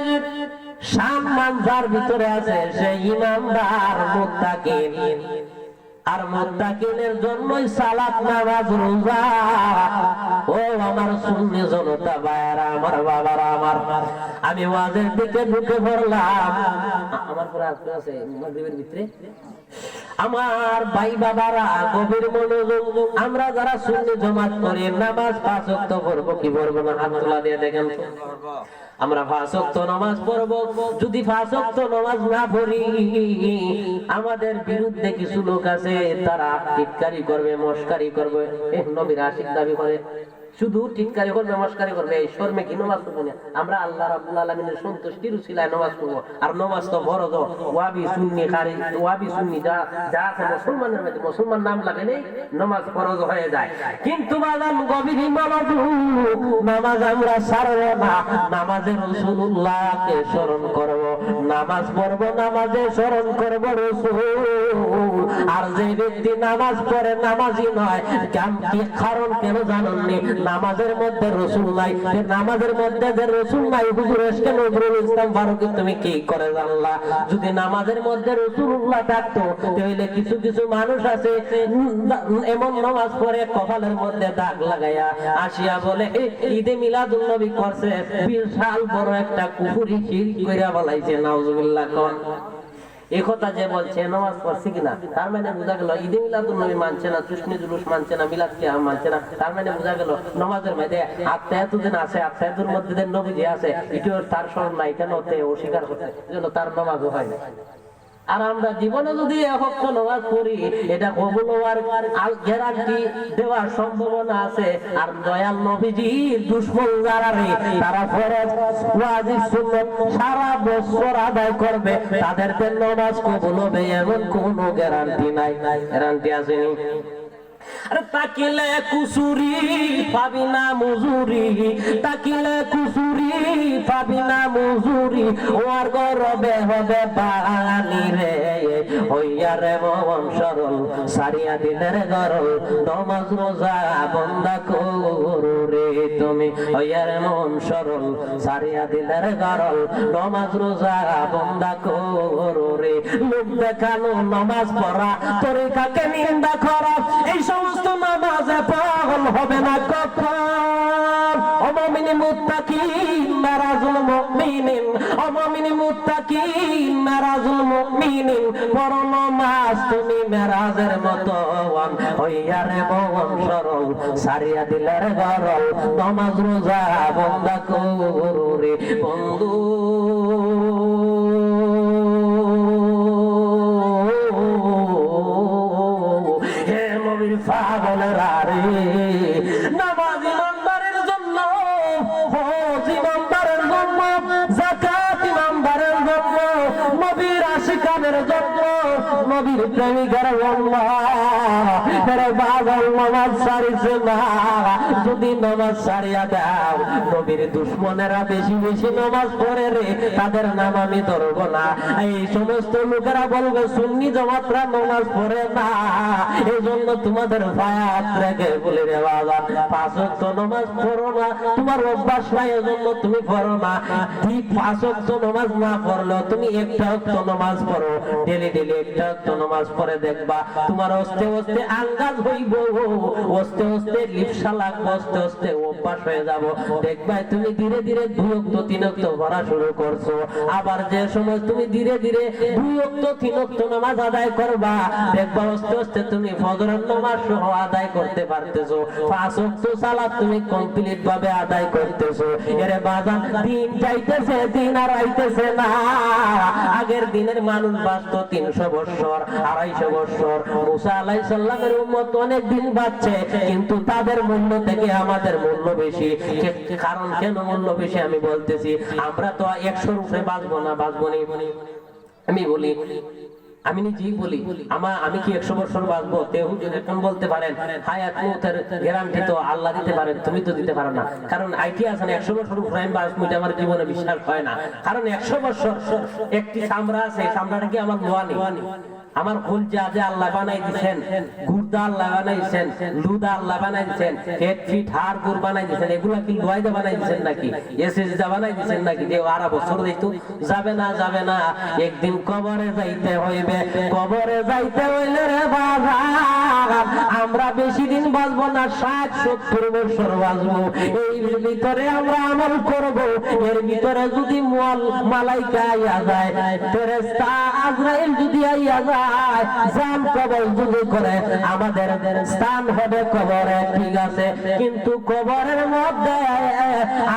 সম্মান যার ভিতরে আছে সে ইমানদার মুত্তাকিন। আর মুত্তাকিনের জন্যই সালাত নামাজ রোজা। ও আমার সুন্নি জনতা ভাইরা, আমার বাবারা, আমার আমি ওয়াজের দিকে ঢুকে পড়লাম। আমার পরে আছে মাগরিবের ভিতরে আমার ভাই বাবারা গভীর মনোযোগ। আমরা যারা সুন্নি জামাত করি নামাজ 5 ওয়াক্ত পড়বো কি পড়বো না? হাত তোলা দিয়ে দেখেন তো। আমরা 5 ওয়াক্ত নামাজ পড়বো। যদি 5 ওয়াক্ত নামাজ না পড়ি, আমাদের বিরুদ্ধে কিছু লোক আছে, তারা টিটকারি করবে, মস্কারি করবে, নবীর আশিক দাবি করে, শুধু টিটকারি করবে, মস্কারি করবে। এই শর্মে কি নামাজ পড়বো না? আমরা আল্লাহ রাব্বুল আলামিনের সন্তুষ্টির উসিলায় নামাজ পড়বো। আর নামাজ তো ফরজ। ওয়াবি সুন্নি খারি, ওয়াবি সুন্নি যা যা আছে মুসলমানের মধ্যে, মুসলমান নাম লাগে নেই, নামাজ ফরজ হয়ে যায়। কিন্তু বাজান গভীর মনোযোগ, নামাজ আমরা ছাড়বো না। নামাজে রাসূলুল্লাহকে স্মরণ করব, নামাজ পড়বো, নামাজে স্মরণ করব রাসূল। আর যে ব্যক্তি নামাজ পড়ে নামাজি নয়, কি কারণ কেন জানেননি? নামাজের মধ্যে রাসূল নাই। নামাজের মধ্যে যে রাসূল নাই, হুজুর এসকে নজরুল ইসলাম ফারুকী তুমি কি করে জানলা? যদি নামাজের মধ্যে রাসূলুল্লাহ থাকতো, তাহলে কিছু কিছু মানুষ আছে এমন নামাজ পড়ে কপালের মধ্যে দাগ লাগায়া আসিয়া বলে ঈদে মিলাদুন নবী করছে, বিশাল বড় একটা কুফরি শিরক কইরা বলাইছে। নাউজুবিল্লাহ। কোন এই কথা যে বলছে নামাজ পড়ছে কিনা, তার মানে বোঝা গেল ঈদে মিলাদুন নবী মানছে না, তুষ্ণি জুলুস মানছে না, মিলাদ কিয়াম মানছে না। তার মানে বোঝা গেল নামাজের মধ্যে আত্মায়াতুদ্দিন আছে, আত্মায়াতুর মধ্যে যে নবীজি আছে এটিও তার স্মরণ নাই, কেন তে অস্বীকার করছে, এজন্য তার নামাজও হয় না। আর আমরা জীবনে যদি এক নামাজ পড়ি, এটা কবুল হওয়ার গ্যারান্টি দেওয়ার সম্ভাবনা আছে। আর দয়াল নবীজির দুশমন যারা রে, তারা ফরজ ওয়াজিব সুন্নাত সারা বছর আদায় করবে, তাদেরকে নামাজ কবুল হবে এমন কোনো গ্যারান্টি নাই। গ্যারান্টি আসেনি। আরে তাকিলে কুসুরি পাবি না মজুরি, তাকিলে কুসুরি পাবি না মজুরি, ওর গরবে হবে বাঙালি রে, হইয়া রে মন সরল সারিয়া দিলের গরল, নমাজ রোজা বন্দা করো রে তুমি, হইয়া রে মন সরল সারিয়া দিলের গরল, নমাজ রোজা বন্দা করো রে। লোক দেখানো নমাজ পড়া তরিকাকে নিন্দা করা, এই সমস্ত নামাজে পাগল হবে না কখন। অমমিন মুত্তাকিন মারাজুল মুমিনিন, অমমিন মুত্তাকিন মারাজুল মুমিনিন, পড়ো নামাজ তুমি মেরাজের মতো, হইয়া রে মন সরল সারিয়া দিলের গরল, নামাজ রোজা বন্দা করো রে বন্ধু। পাগলেরা রে, নামাজ ইমানদারের জন্য, হজ ইমানদারের জন্য, যাকাত ইমানদারের জন্য, নবীর আশিকানের জন্য, নবীর প্রেমিকের জন্য। আরে পাগল নামাজ ছাড়িছে না, যদি নামাজ ছাড়িয়া দাও, নবীর দুশ্মনেরা বেশি বেশি নামাজ পড়ে রে, তাদের নাম আমি ধরবো না। এই সমস্ত লোকেরা বলবে সুন্নি জামাতরা নামাজ পড়ে না, এই জন্য তোমাদের ফায়াত রেখে বলে রে বাবা 5 ওয়াক্ত নামাজ পড়ো না, তোমার অভ্যাস নাই এজন্য তুমি পড়ো না। ঠিক 5 ওয়াক্ত নামাজ না পড়লেও তুমি একটা ওয়াক্ত নামাজ পড়ো, ডেলি ডেলি একটা ওয়াক্ত নামাজ পড়ে দেখবা তোমার অস্তে অস্তে আঙ্গাজ হইব, অস্তে অস্তে লিপসা লাগবে, অস্তে অস্তে অভ্যাস হয়ে যাব। দেখবা তুমি ধীরে ধীরে 2 ওয়াক্ত 3 ওয়াক্ত পড়া শুরু করছো, আবার যে সময় তুমি ধীরে ধীরে 2 ওয়াক্ত 3 ওয়াক্ত নামাজ আদায় করবা, দেখবা অস্তে অস্তে তুমি ফজরের নামাজ সহ আদায় করতে পারতেছো, 5 ওয়াক্ত সালাত তুমি কমপ্লিট ভাবে আদায় করতেছো। এরে বাজান দিন যাইতেছে, দিন আর আইতেছে না। আগের দিনের মানুষ বাঁচত 300 বছর 250 বছর, মুসা আলাইহিস সালামের উম্মত অনেক দিন বাঁচছে, কিন্তু তাদের মূল্য থেকে আমাদের মূল্য বেশি। কারণ কেন মূল্য বেশি আমি বলতেছি, আমরা তো 100 রূপে বাঁচবো না, বাঁচবো না। আমি বলি, আমি নিজেই বলি, আমি কি 100 বছর বাঁচবো? কেউ যদি এখন বলতে পারেন হায়াত মউতের গ্যারান্টি তো আল্লাহ দিতে পারেন, তুমি তো দিতে পারো না। কারণ আইটি আছেন 100 বছর উপরে আমি বাঁচবো, এটা আমার জীবনে বিশ্বাস হয় না। কারণ 100 বছর একটি চামড়া আছে, চামড়াটা কি আমার লোয়া নেই? আমার কলজা যে আল্লাহ বানাই দিয়েছেন, গুর্দা আল্লাহ বানাই দিয়েছেন, লুদা আল্লাহ বানাই দিয়েছেন, পেট ফিট হাড় গুড় বানাই দিয়েছেন, এগুলা কি লোয়াইদা বানাই দিয়েছেন নাকি? এসএসডা বানাই দিয়েছেন নাকি? যে 12 বছর দিতো যাবে না, যাবে না। একদিন কবরে যাইতে হইবে, কবরে যাইতে হইলে রে বাবা আমরা বেশি দিন বাঁচবো না, 60-70 বছর বাঁচবো। এর ভিতরে আমরা আমল করব, এর ভিতরে যদি মালাইকা আইয়া যায়, ফেরেশতা আজরাইল যদি আইয়া যায়, জান কবর যদি করে, আমাদের স্থান হবে কবরে, ঠিক আছে। কিন্তু কবরের মধ্যে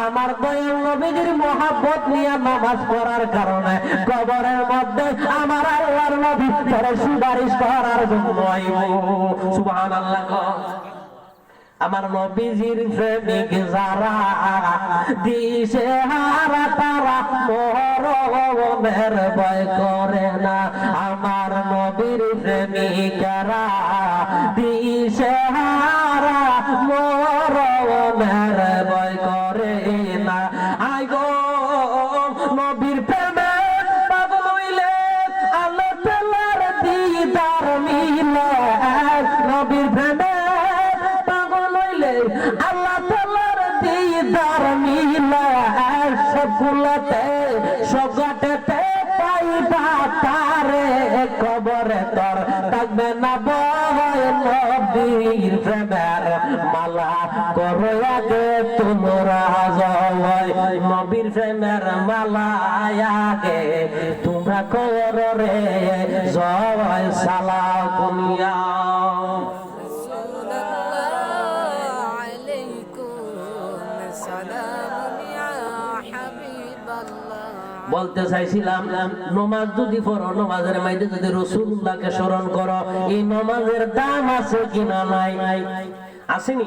আমার দয়াল নবীর মহব্বত নিয়ে নামাজ পড়ার কারণে কবরের মধ্যে আমার আল্লাহর নবী পরে সুপারিশ করার জন্য আইব। সুবহানাল্লাহ। আমার নবীজির প্রেমিক যারা, দিশে হারা তারা মরণের ভয় করে না। আমার নবীর প্রেমিকেরা দিশে হারা মরণের ভয় করে না। আই গো নবীর প্রেমে পাগল হইলে আল্লাহ তাআলার দিদার মিলে, নবীর প্রেমে আল্লাহ তাআলার দিদার মিলে, সবগুলাতে সবগাটেতে পাইবা তারে, কবরে তোর থাকবে না ভয়। নবীর প্রেমের মালা করো আগে তোমরা জয়, নবীর প্রেমের মালা আগে তোমরা করো রে জয়। সালাম দুনিয়া বলতে চাইছিলাম, নমাজ যদি পড়ো, নমাজের মাঝে যদি রাসূলুল্লাহকে স্মরণ করো, এই নমাজের দাম আছে কিনা নাই? আসেনি?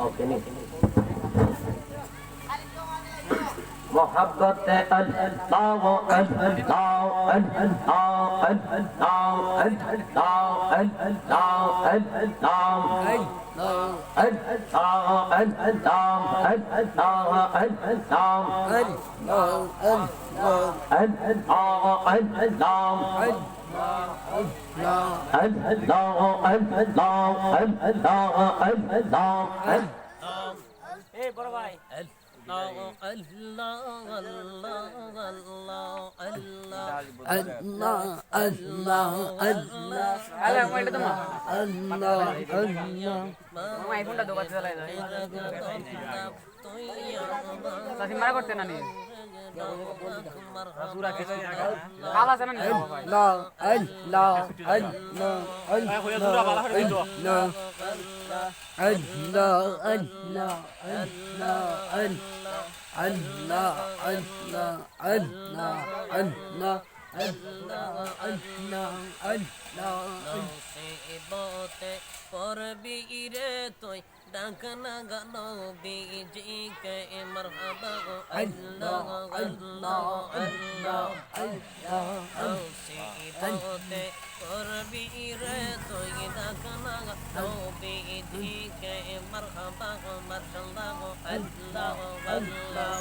ओके नहीं मोहब्बत अल्लाह अल्लाह अल्लाह अल्लाह अल्लाह अल्लाह ডাকনা গানো বিজি কে মারহাবা আল্লাহ আল্লাহ আল্লাহ আল্লাহ সিবতে করবি রে তুই ডাকনা গানো বিজি কে মারহাবা মাশাআল্লাহ আল্লাহ আল্লাহ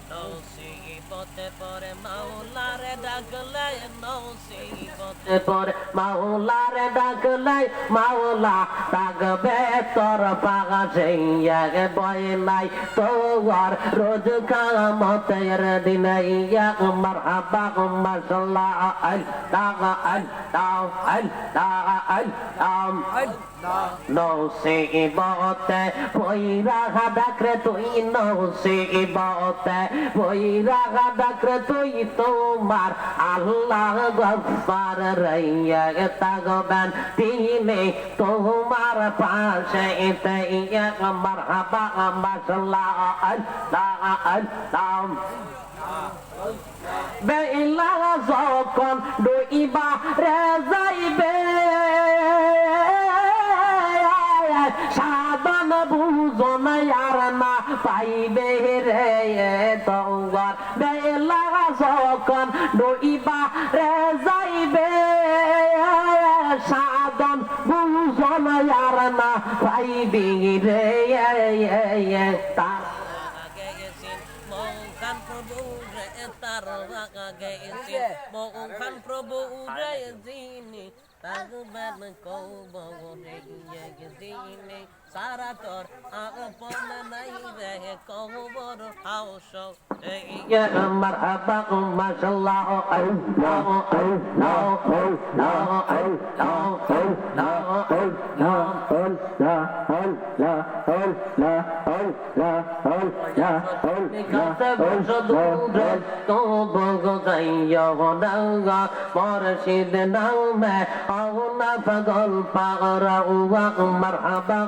নসিবতে পরে মাওলারে ডাকলে নসিবতে পরে মাওলারে ডাকলে মাওলা ডাকবে তোর পাশে বয় নাই তোর রোজ কামতের দিনে মারহাবা মাশাআল্লাহ আল্লাহ আল্লাহ আল্লাহ আল্লাহ নসিবতে পয়রা ডাকরে তুই নসিবতে পয়রা ডাকরে তুই তোমার আল্লাহ গফফার রইয়া তাগবান তিনি তোমার পাশে মারহাবা মাশাআল্লাহ আল্লাহ আল্লাহ বেলা যখন ডুইবা রে যাইবে সাধন বুঝন আর না পাইবে রে তোমার বেলা যখন ডুইবা রে যাইবে সাধন বুঝন আর না পাইবে রে তার মোহন প্রভু রে জিনি তাগবান কৌবরে জিনি সারা তোর আপন নাই রে কৌবর হাউস ইয়া মারহাবা মাশাআল্লাহ আল্লাহ আল্লাহ আল্লাহ مرحبا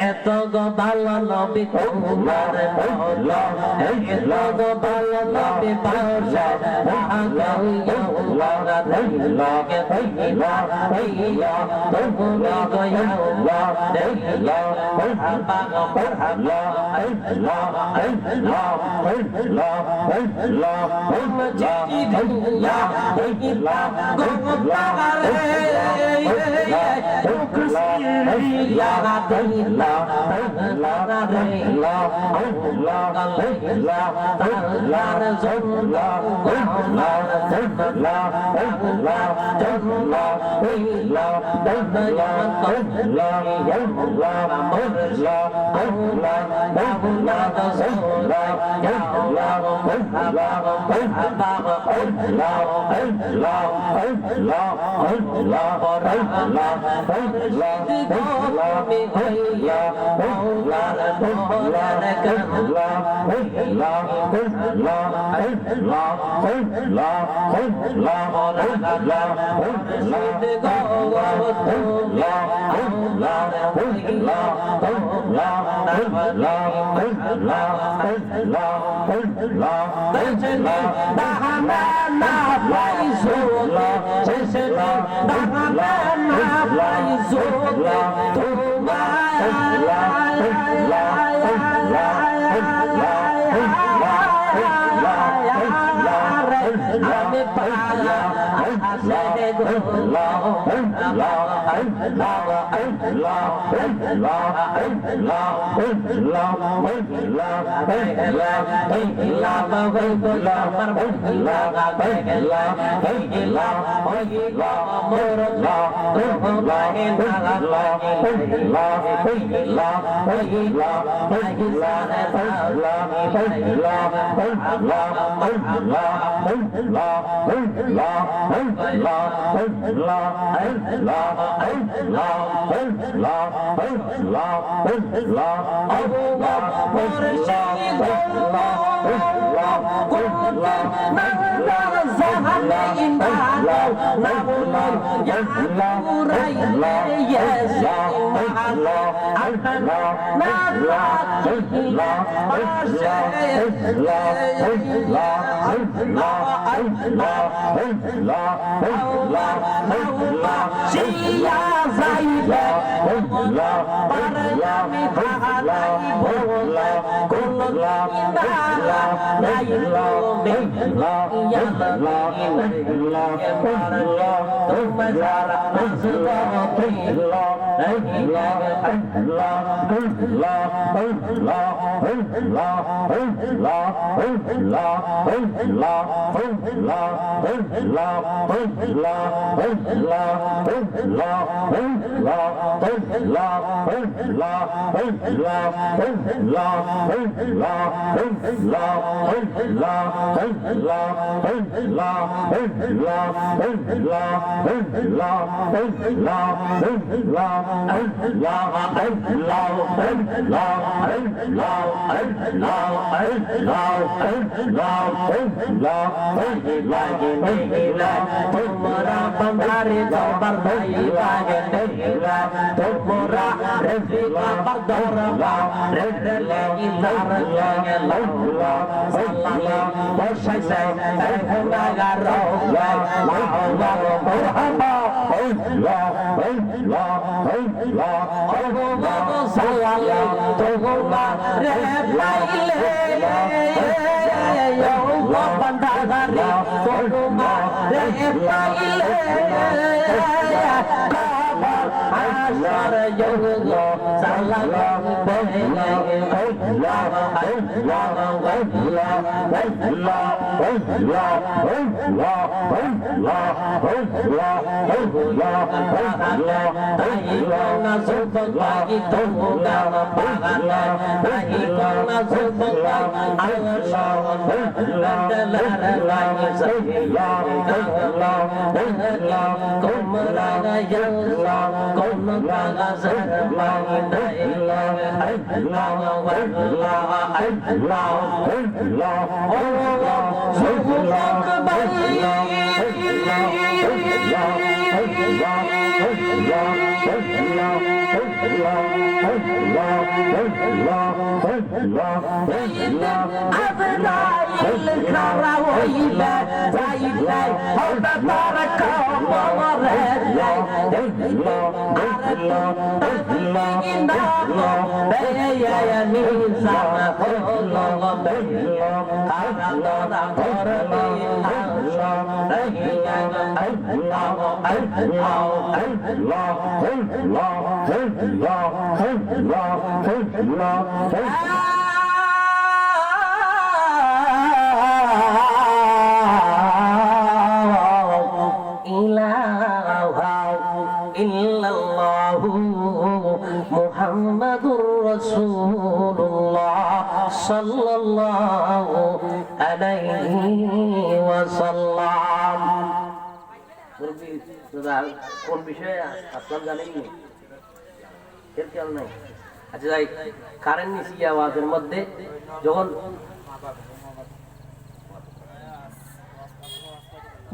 এত গো ভালো নবী তোমার মওলা এত গো ভালো নবী পাশে মুহাম্মাদুর রাসূলুল্লাহ সাল্লাল্লাহু আলাইহি ওয়াসাল্লাম। কোন বিষয়ে আসলাম জানেননি? এর খেয়াল নাই। আচ্ছা যাই, কারেন্ট নিচি আওয়াজের মধ্যে যখন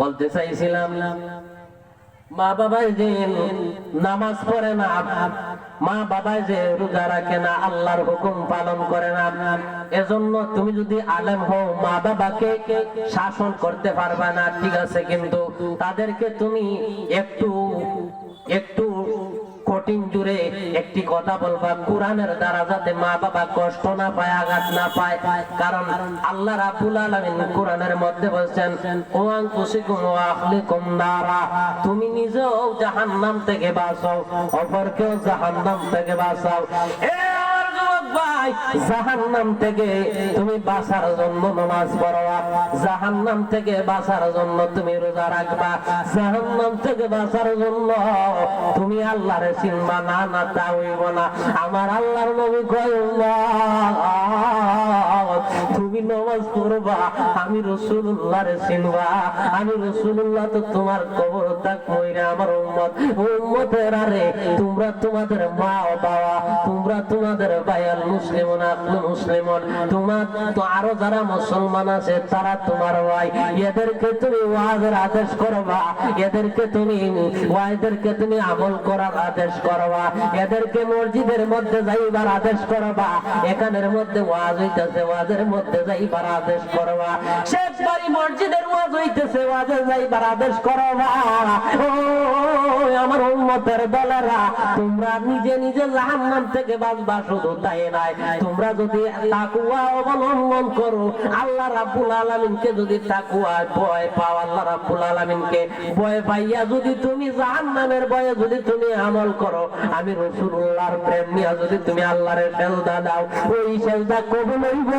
বলতে চাইছিলাম মা বাবা যে নামাজ পড়ে না, মা বাবা যে রোজা রাখে না, আল্লাহর হুকুম পালন করে না, এজন্য তুমি যদি আলেম হও মা বাবাকে শাসন করতে পারবে না, ঠিক আছে, কিন্তু তাদেরকে তুমি একটু একটু কঠিন জুড়ে একটি কথা বলবা, কোরআনের দ্বারা যাতে মা বাবা কষ্ট না পায়, আঘাত না পায়। কারণ আল্লাহ রাব্বুল আলামিন কোরআনের মধ্যে বলছেন, ও আনফুসিকুম ওয়া আহলিকুম নারা, তুমি নিজেও জাহান্নাম থেকে বাঁচাও, অপরকেও জাহান্নাম থেকে বাঁচাও। জাহান্নাম থেকে তুমি বাঁচার জন্য নামাজ পড়বা, জাহান্নাম থেকে বাঁচার জন্য তুমি রোজা রাখবা, জাহান্নাম থেকে বাঁচার জন্য তুমি আল্লাহর চিনবা না, না তা হইব না। আমার আল্লাহর নবী কয় তুমি নামাজ পড়বা, আমি রাসূলুল্লাহর চিনবা, আমি রাসূলুল্লাহ তো তোমার কবর তাক মইরা আমার উম্মত, উম্মতের আরে তোমরা তোমাদের মা ও বাবা, তোমরা তোমাদের ভাইয়াল মুসলিমন, আপনি মুসলিমন, তোমার তো আরো যারা মুসলমান আছে তারা তোমার ভাই, এদেরকে তুমি ওয়াজের আদেশ করবা, এদেরকে তুমি আমল করার আদেশ করবা, এদেরকে মসজিদের মধ্যে যাইবার আদেশ করবা, এখানের মধ্যে ওয়াজ হইতেছে ওয়াজের মধ্যে যাইবার আদেশ করবা, শেষ বাড়ি মসজিদের ওয়াজ হইতেছে ওয়াজে যাইবার আদেশ করবা। ও আমার উম্মতের দলেরা, তোমরা নিজে নিজে জাহান্নাম থেকে বাঁচবা, শুধু তাই নাই, তোমরা যদি তাকওয়া অবলম্বন করো, আল্লাহ রাব্বুল আলামিনকে যদি তাকওয়া ভয় পাও, আল্লাহ রাব্বুল আলামিনকে ভয় পাইয়া যদি তুমি জাহান্নামের ভয়ে যদি তুমি আমল করো, আমি রাসূলুল্লাহর প্রেম নিয়ে যদি তুমি আল্লাহর সেজদা দাও, ওই সেজদা কবুল হইব,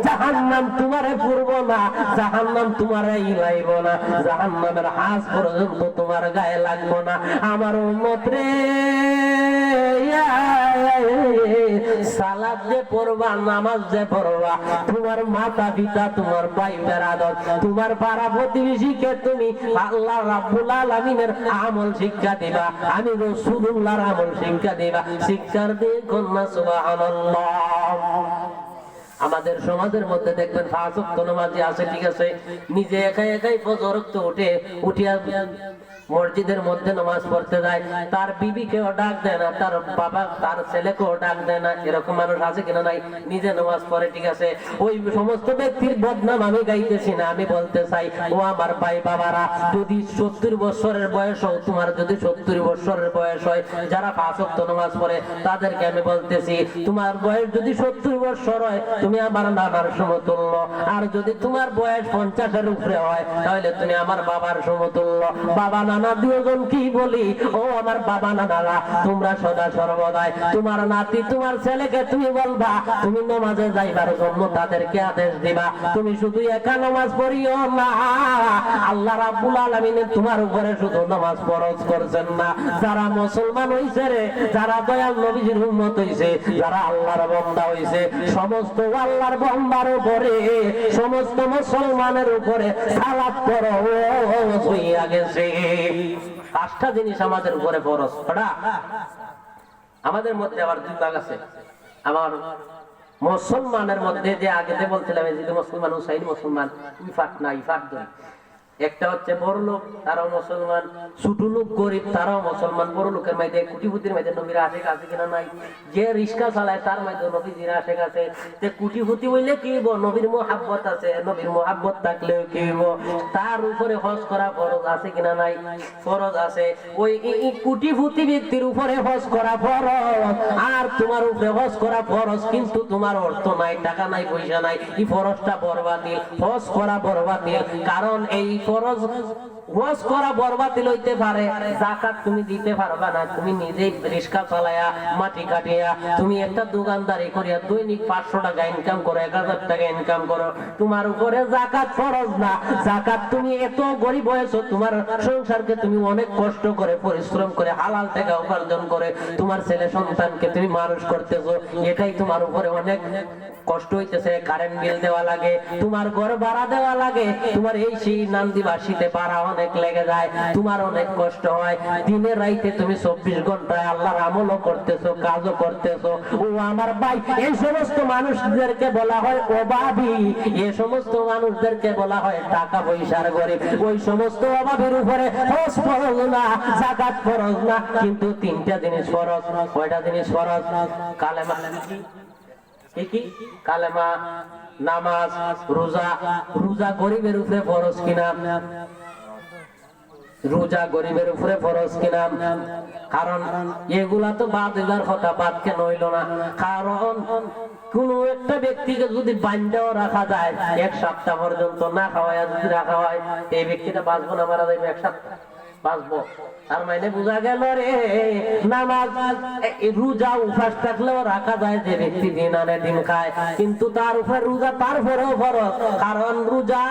জাহান্নাম তোমারে পুরব না, জাহান্নাম তোমারে ইলাইব না, জাহান্নামের হাস পর্যন্ত তোমার গায়ে লাগবো না। আমার উম্মত রে, সালাত যে পড়বা, নামাজ যে পড়বা, তোমার মাতা পিতা, তোমার ভাই বেরাদর, তোমার পাড়া প্রতিবেশীকে তুমি আল্লাহ রাব্বুল আলামিনের আমল শিক্ষা দিবা, আমি রাসূলুল্লাহর আমল শিক্ষা দিবা, শিক্ষার দিয়ে কন্যা সুবহানাল্লাহ। আমাদের সমাজের মধ্যে দেখবেন 5 ওয়াক্ত নামাজি আছে, ঠিক আছে, নিজে একাই একাই ফজর উঠিয়া মসজিদের মধ্যে নামাজ পড়তে যায়, তার বিবিকেও ডাক দেয় না, তার বাবা তার ছেলেকেও ডাক দেয় না, এরকম মানুষ আছে কিনা নাই? নিজে নামাজ পড়ে, ঠিক আছে। ওই সমস্ত ব্যক্তির বদনাম আমি গাইতেছি না, আমি বলতে চাই, ও আমার ভাই বাবারা, যদি 70 বছরের বয়স হয়, তোমার যদি 70 বছরের বয়স হয়, যারা 5 ওয়াক্ত নামাজ পড়ে তাদেরকে আমি বলতেছি, তোমার বয়স যদি 70 বছর হয়, তুমি আমার বাবার সমতুল্য, আর যদি তোমার বয়স 50-এর উপরে হয়, তাহলে তুমি আমার বাবার সমতুল্য। বাবা না নানা দুজন কি বলি, ও আমার বাবা নানারা, তোমরা সদা সর্বদাই তোমার নাতি তোমার ছেলেকে তুমি বলবা তুমি নামাজে যাইবার জন্য তাদেরকে আদেশ দিবা। তুমি শুধু একা নামাজ পড়িও না, আল্লাহ রাব্বুল আলামিন তোমার উপরে শুধু নামাজ ফরজ করছেন না, যারা মুসলমান হইছে রে, যারা দয়াল নবীজির উম্মত হইছে, যারা আল্লাহর বান্দা হইছে, সমস্ত আল্লাহর বান্দার উপরে, সমস্ত মুসলমানের উপরে সালাত ফরজ হইয়া গেছে। 5টা জিনিস আমাদের উপরে ফরজ। আমাদের মধ্যে আবার 2 ভাগ আছে। আমার মুসলমানের মধ্যে যে আগে বলছিলাম যে মুসলমান হুসাইন মুসলমান, ইফাত না ইফাত দুই। একটা হচ্ছে বড় লোক তারাও মুসলমান, ছোট লোক গরিব তারাও মুসলমান। বড় লোকের মধ্যে কোটিপতির মধ্যে নবীর আশেক আছে কিনা নাই, যে রিক্সা চালায় তার মধ্যে নবীর আশেক আছে। যে কোটিপতি হইলে কি হইব, নবীর মুহাব্বত আছে, নবীর মুহাব্বত থাকলেও কি হইব, তার উপরে হজ করা ফরজ আছে কিনা নাই, ফরজ আছে। ওই কোটিপতি ব্যক্তির উপরে হজ করা ফরজ, আর তোমার উপরে হজ করা ফরজ, কিন্তু তোমার অর্থ নাই, টাকা নাই, পয়সা নাই, এই ফরজটা বরবাতিল, হজ করা বরবাতিল। কারণ এই ফরজ হজ করা বরবাতিল হইতে পারে, যাকাত তুমি দিতে পারবা না, তুমি নিজেই রিক্সা চালায়া মাটি কাটিয়া তুমি একটা দোকানদারি করিয়া দৈনিক 500 টাকা ইনকাম করো, 1000 টাকা ইনকাম করো, তোমার উপরে যাকাত ফরজ না। যাকাত তুমি এত গরিব হয়েছো, তোমার সংসারকে তুমি অনেক কষ্ট করে পরিশ্রম করে হালাল টাকা উপার্জন করে তোমার ছেলে সন্তানকে তুমি মানুষ করতেছো, এটাই তোমার উপরে অনেক কষ্ট হইতেছে। কারেন্ট বিল দেওয়া লাগে, তোমার ঘর ভাড়া দেওয়া লাগে, তোমার এই সেই নান্দিবাসীতে ভাড়া অনেক লেগে যায়, তোমার অনেক কষ্ট হয়। দিনে রাইতে তুমি 24 ঘন্টায় আল্লাহর আমলও করতেছো, কাজও করতেছো। ও আমার ভাই, এই সমস্ত মানুষদেরকে বলা হয় অভাবী, এই সমস্ত মানুষদেরকে বলা হয় টাকা পয়সার গরিব। ওই সমস্ত অভাবের উপরে হজ ফরজ না, যাকাত ফরজ না, কিন্তু 3টা জিনিস ফরজ। কয়টা জিনিস ফরজ? কালেমা, কি কালেমা, নামাজ, রোজা। রোজা গরিবের উপরে ফরজ কিনা? রোজা গরিবের উপরে ফরজ কিনা? কারণ এগুলা তো বাদ দেওয়ার কথা, বাদ কেন হইল না? কারণ কোন একটা ব্যক্তিকে যদি বান্ধাও রাখা যায় 1 সপ্তাহ পর্যন্ত না খাওয়ায় যদি রাখা হয়, এই ব্যক্তিটা বাঁচবো না মারা যাবে? 1 সপ্তাহ বাঁচবো। তার মানে বোঝা গেল রে, নামাজ রোজা উপবাস থাকলেও রাখা যায় যে ব্যক্তি দিন আনে দিন খায়, কিন্তু তার উপরে রোজা তারপরেও ফরজ। কারণ রোজা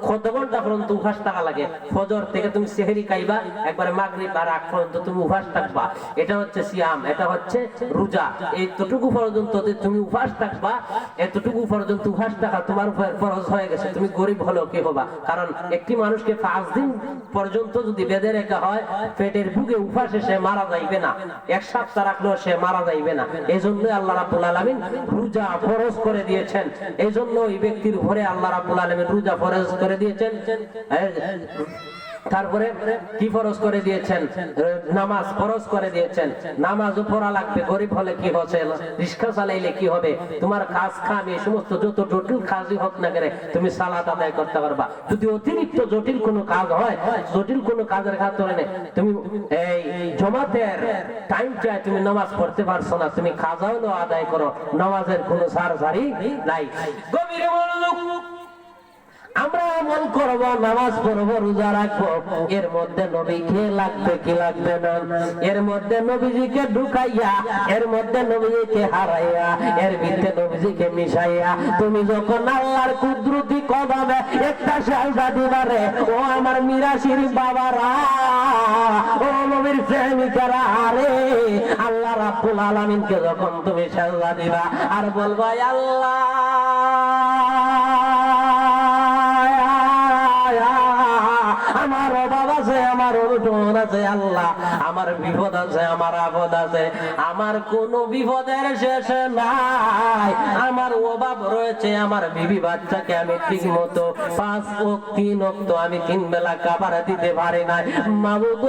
কত ঘন্টা পর্যন্ত উপবাস থাকা লাগে? ফজর থেকে তুমি সেহরি খাইবা, একবারে মাগরিব আর আগ পর্যন্ত তুমি উপবাস থাকবা, এটা হচ্ছে সিয়াম, এটা হচ্ছে রোজা। এতটুকু পর্যন্ত তুমি উপবাস থাকবা, এতটুকু পর্যন্ত উপবাস থাকা তোমার উপর ফরজ হয়ে গেছে। তুমি গরিব হলেও কি হবা? কারণ একটি মানুষকে 5 দিন পর্যন্ত যদি বেঁধে রেখা হয়, পেটের বুকে উপবাসে সে মারা যাইবে না, 1 সপ্তাহ রাখলেও সে মারা যাইবে না। এই জন্য আল্লাহ রাব্বুল আলামিন রোজা ফরজ করে দিয়েছেন। এই জন্য ওই ব্যক্তির উপরে আল্লাহ রাব্বুল আলামিন রোজা ফরজ করে দিয়েছেন। তারপরে কি ফরজ করে দিয়েছেন? নামাজ ফরজ করে দিয়েছেন। নামাজও পড়া লাগবে। গরিব হলে কি হচ্ছে? রিক্সা চালাইলে কি হবে? তোমার কাজ কাম এই সমস্ত যত জটিল কাজই হোক না কেন, তুমি সালাত আদায় করতে পারবা। যদি অতিরিক্ত জটিল কোনো কাজ হয়, জটিল কোনো কাজের খাতিরে তুমি এই জমাতের টাইম চাই, তুমি নামাজ পড়তে পারছো না, তুমি কাজা হলো আদায় করো, নামাজের কোনো সারসারি নাই। গভীর মনোযোগ, আমরা আমল করব, নামাজ পড়ব, রোজা রাখবো, এর মধ্যে নবীকে লাগবে কি লাগবে না? এর মধ্যে নবীজিকে ঢুকাইয়া, এর মধ্যে নবীজিকে হারাইয়া, এর ভিতরে নবীজিকে মিশাইয়া তুমি যখন আল্লাহর কুদরতি কদমে একটা সাজদা দিবারে, ও আমার মিরাশির বাবারা, ও নবীর প্রেমিকারা, আরে আল্লাহ রাব্বুল আলামিনকে যখন তুমি সাজদা দিবা আর বলবা আল্লাহ আমার অভাব আছে, আমার অনুটন আছে, আল্লাহ আমার বিপদ আছে, আমার আপদ আছে, আমার কোন বিপদের শেষ নাই, আমার অভাব রয়েছে, আমার বিবি বাচ্চাকে আমি ঠিক মতো 5 ওয়াক্ত 3 ওয়াক্ত আমি 3 বেলা খাবার দিতে পারি না, মাবুদ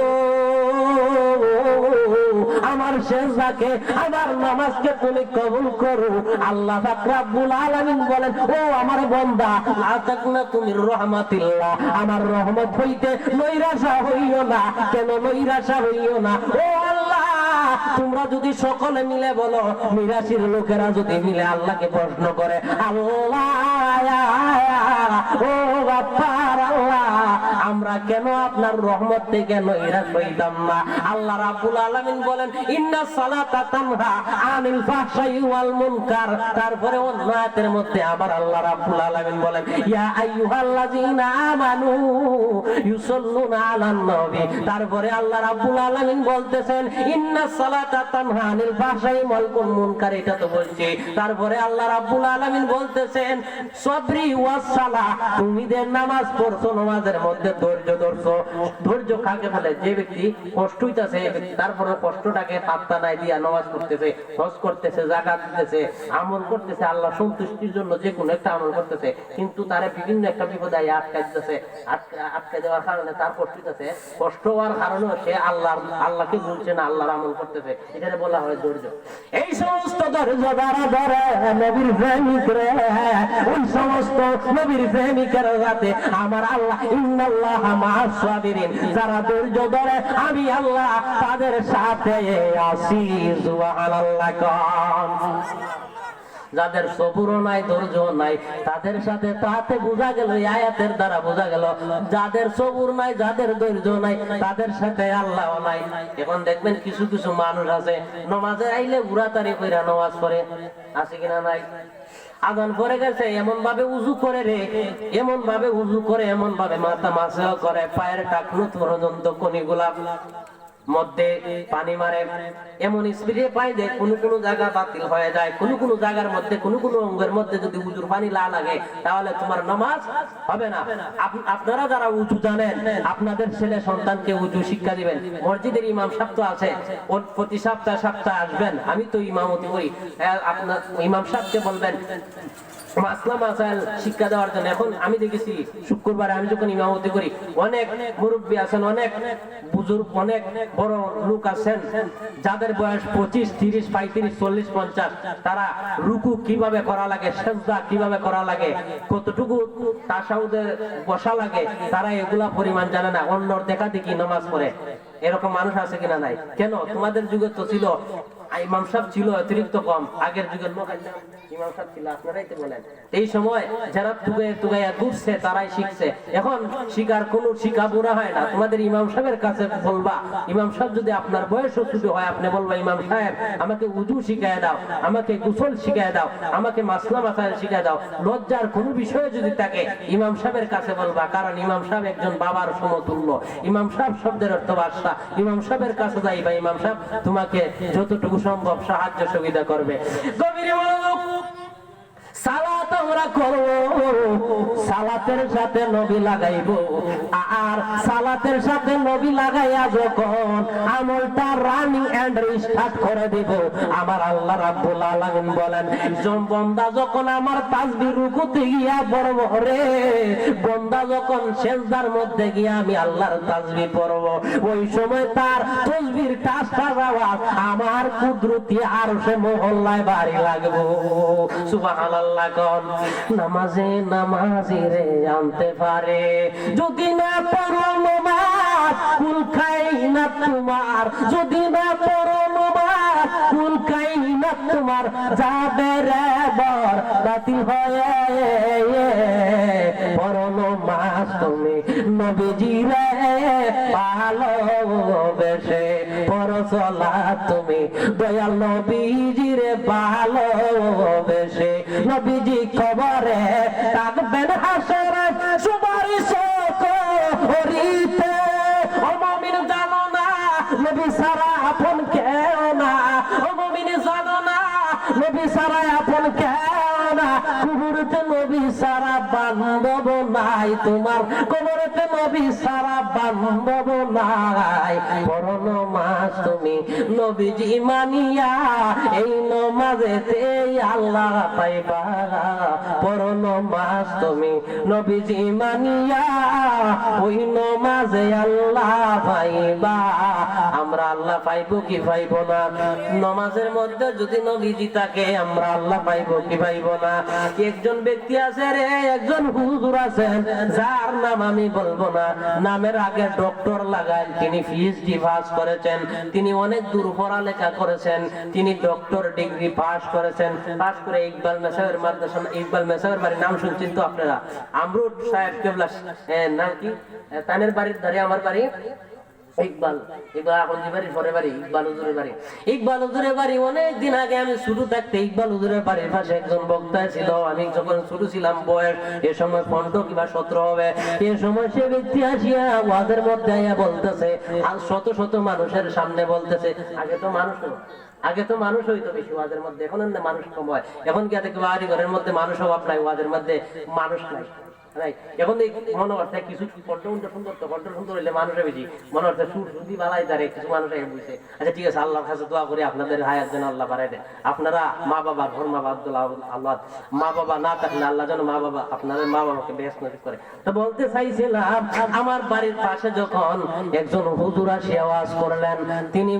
আমার সেজদাকে, আমার নামাজকে তুমি কবুল করো। আল্লাহ পাক রব্বুল আলামিন বলেন, ও আমার বান্দা, লা তাকনাতু মির রাহমাতিল্লাহ, আমার রহমত হইতে নৈরাশা হইও না। কেন নৈরাশা হইও না? ও আল্লাহ, তোমরা যদি সকলে মিলে বলো, নিরাশির লোকেরা যদি মিলে আল্লাহকে প্রশ্ন করে, আল্লাহ ও বাপ্পার আল্লাহ আমরা কেন আপনার রহমত থেকে নৈরাশ হইতাম না? আল্লাহ রাব্বুল আলামিন বলেন ইন্নাস সালাতা তানহা আনিল ফাহশাই ওয়াল মুনকার। তারপরে অন্য আয়াতের মধ্যে আবার আল্লাহ রাব্বুল আলামিন বলেন ইয়া আইয়ুহাল্লাযীনা আমানু ইউসাল্লুনা আলান নবী। তারপরে আল্লাহ রাব্বুল আলামিন বলতেছেন ইন্নাস সালাতা তানহা আনিল ফাহশাই ওয়াল মুনকার, এটা তো বলছি। তারপরে আল্লাহ রাব্বুল আলামিন বলতেছেন সবরি ওয়াস সালাহ, তুমি যে নামাজ পড়ছো নামাজের মধ্যে ধৈর্য ধরছো। ধৈর্য কাকে বলে? যে ব্যক্তি কষ্ট হইতাছে তারপরে কষ্টটাকে পাত্তা নাই দিয়া নামাজ পড়তেছে, হজ করতেছে, যাকাত দিতেছে, আমল করতেছে, আল্লাহ সন্তুষ্টির জন্য যে কোনো একটা আমল করতেছে, কিন্তু তার বিভিন্ন একটা বিপদে আটকাই দিতেছে। আটকাই দেওয়ার কারণে তার কষ্ট হইতেছে, কষ্ট হওয়ার কারণেও সে আল্লাহকে ভুলছে না, আল্লাহর আমল করতেছে। এখানে বলা হয় ধৈর্য। এই সমস্ত ধৈর্য দ্বারা ধরে নবীর প্রেমিকরে, ওই সমস্ত নবীর প্রেমিকের সাথে আমার আল্লাহ ইন্নাল্লাহা মা'আস সাবিরিন, যারা ধৈর্য ধরে আমি আল্লাহ তাদের সাথে আছি। সুবহানাল্লাহ। যাদের সবুরও নাই, ধৈর্য নাই, তাদের সাথে তাতে বোঝা গেল, আয়াতের দ্বারা বোঝা গেল যাদের সবুর নাই, যাদের ধৈর্য নাই, তাদের সাথে আল্লাহ নাই। এখন দেখবেন কিছু কিছু মানুষ আছে নামাজে আইলে উড়াতাড়ি কইরা নামাজ পড়ে, আছে কিনা নাই? আজান পড়ে গেছে এমন ভাবে উজু করে রে, এমন ভাবে উজু করে, এমন ভাবে মাথা মাসা করে, পায়ের টাকনু পর্যন্ত কনিগুলা মধ্যে পানি মারে, এমন স্পিডে পাই যে কোন কোন জায়গা বাতিল হয়ে যায়, কোন কোন জায়গার মধ্যে, কোন কোন অঙ্গের মধ্যে যদি উজুর পানি লাগে তাহলে তোমার নামাজ হবে না। আপনারা যারা উজু জানেন, আপনাদের ছেলে সন্তানকে উজু শিক্ষা দিবেন। মসজিদের ইমাম সাহেব তো আছে, প্রতি সপ্তাহে আসবেন, আমি তো ইমামতি করি, আপনার ইমাম সাহেবকে বলবেন মাসলা মাসাইল শিক্ষা দেওয়ার জন্য। এখন আমি দেখেছি শুক্রবার আমি যখন ইমামতি করি, অনেক মুরব্বী আছেন, অনেক বুজুর্গ, অনেক বড় লোক আছেন যাদের বয়স 25, 30, 35, 40, 50। তারা রুকু কিভাবে করা লাগে, সেজদা কিভাবে করা লাগে, কতটুকু তাশাহুদে বসা লাগে, তারা এগুলা পরিমাণ জানে না, অন্যর দেখা দেখি নামাজ পড়ে। এরকম মানুষ আছে কিনা নাই? কেন? তোমাদের যুগে তো ছিল, ইমাম সাহেব ছিল অতিরিক্ত কম, আগের যুগের ইমাম সাহেব ছিল, আপনারাই তো বলেন। এই সময় যারা তুগাইয়া ঘুরছে তারাই শিখছে। এখন শিকার কোন শিখা বুড়া হয় না। তোমাদের ইমাম সাহেবের কাছে বলবা, ইমাম সাহেব যদি আপনার বয়স ছোট হয়, আপনি বলবা ইমাম সাহেব আমাকে উজু শিখায় দাও, আমাকে গোসল শিখায় দাও, আমাকে মাসলা মাসাইল শিখায় দাও। লজ্জার কোনো বিষয়ে যদি থাকে ইমাম সাহেবের কাছে বলবা, কারণ ইমাম সাহেব একজন বাবার সমতুল্য। ইমাম সাহেব শব্দের অর্থ বাদশা। ইমাম সাহেবের কাছে যাইবা, ইমাম সাহেব তোমাকে যতটুকু সম্ভব সাহায্য সুবিধা করবে। গভীর মনোযোগ, সালাত আমরা করব, সালাতের সাথে নবী লাগাইব, আর সালাতের সাথে নবী লাগাইয়া যখন আমলটা রানিং এন্ড রিস্টার্ট করে দিব, আমার আল্লাহ রাব্বুল আলামিন বলেন বান্দা যখন আমার তাসবিহ রুকুতে গিয়া পড়ব রে, বান্দা যখন সিজদার মধ্যে গিয়া আমি আল্লাহর তাসবিহ পড়ব, ওই সময় তার তাসবিহর টাসটা আওয়াজ আমার কুদরতি আরশে মহল্লায় বাড়ি লাগবো। সুবহানাল্লাহ। নামাজি রে জানতে পারে, যদি না পড়ো নামাজ কুল খাই না তোমার, যদি না পড়ো নামাজ কুল খাই না তোমার, যাবে রে বর বাতিল হয়ে। পড়ো নামাজ তুমি নবীজি রে ভালোবেসে, পড়ো সালাত তুমি দয়াল নবীজি রে ভালোবেসে। নবীজি কবরে থাকবেন হাসরে সুপারিশ করিতে, ও মুমিন জানো না নবী সারা আপন কেউ না, ও মুমিন জানো না নবী সারা আপন কেউ না। কুবুরতে নবী সারা বান্ধব নাই তোমার, কবরতে নবী সারা বান্ধব নাই। পড়ো নামাজ তুমি নবীজি মানিয়া, এই নামাজেতে আল্লাহ পাইবা। পড়ো নামাজ তুমি নবীজি মানিয়া, ওই নামাজে আল্লাহ পাইবা। আমরা আল্লাহ পাইবো কি পাইবো না? নামাজের মধ্যে যদি নবীজি থাকে আমরা আল্লাহ পাইবো কি পাইবো না। একজন ব্যক্তি আছে রে, একজন হুজুর আছেন যার নাম আমি বলবো না, নামের আগে ডক্টর লাগায়, তিনি পিএইচডি পাস করেছেন, তিনি অনেক দূর পড়ালেখা করেছেন, তিনি ডক্টর ডিগ্রি পাস করেছেন। পাস করে ইকবাল মেসাহের মাদ্রাসা, ইকবাল মেসাহের বাড়ির নাম শুনছেন তো আপনারা, আমরুদ সাহেব কেবলা নাম কি, তানের বাড়ির ধারে আমার বাড়ি ইকবাল, এখন যে বাড়ি পরে বাড়ি ইকবাল হুজুরের বাড়ি। ইকবাল হুজুরের বাড়ি অনেক দিন আগে আমি ছোট থাকতে ইকবাল হুজুরের বাড়ির পাশে একজন বক্তা ছিল। আমি যখন ছোট ছিলাম, বয়স এ সময় 15 কিংবা 17 হবে, এ সময় সে ব্যক্তি আসিয়া ওয়াজের মধ্যে আইয়া বলতেছে, আর শত শত মানুষের সামনে বলতেছে, আগে তো মানুষ হইতো বেশি ওয়াজের মধ্যে, এখন মানুষ কম হয়। এখন কি দেখবো বাড়ি ঘরের মধ্যে মানুষ অভাব নাই, ওয়াজের মধ্যে মানুষ নাই। এখন মনে হচ্ছে কিছু সুন্দর হইলে মানুষের বেশি মনে হচ্ছে সুদি বালাই দাঁড়ে কিছু মানুষ বুঝছে। আচ্ছা ঠিক আছে, আল্লাহর কাছে দোয়া করি আপনাদের হায়াত যেন আল্লাহ বাড়াই দেন। আপনারা মা বাবা আল্লাহ মা বাবা না থাকলে আল্লাহ যেন মা বাবা আপনাদের মা বাবাকে বেহেশত নসিব করে। তো বলতে চাইছিলাম, আমার বাড়ির পাশে যখন একজন হুজুর আসে আওয়াজ করলেন, তিনি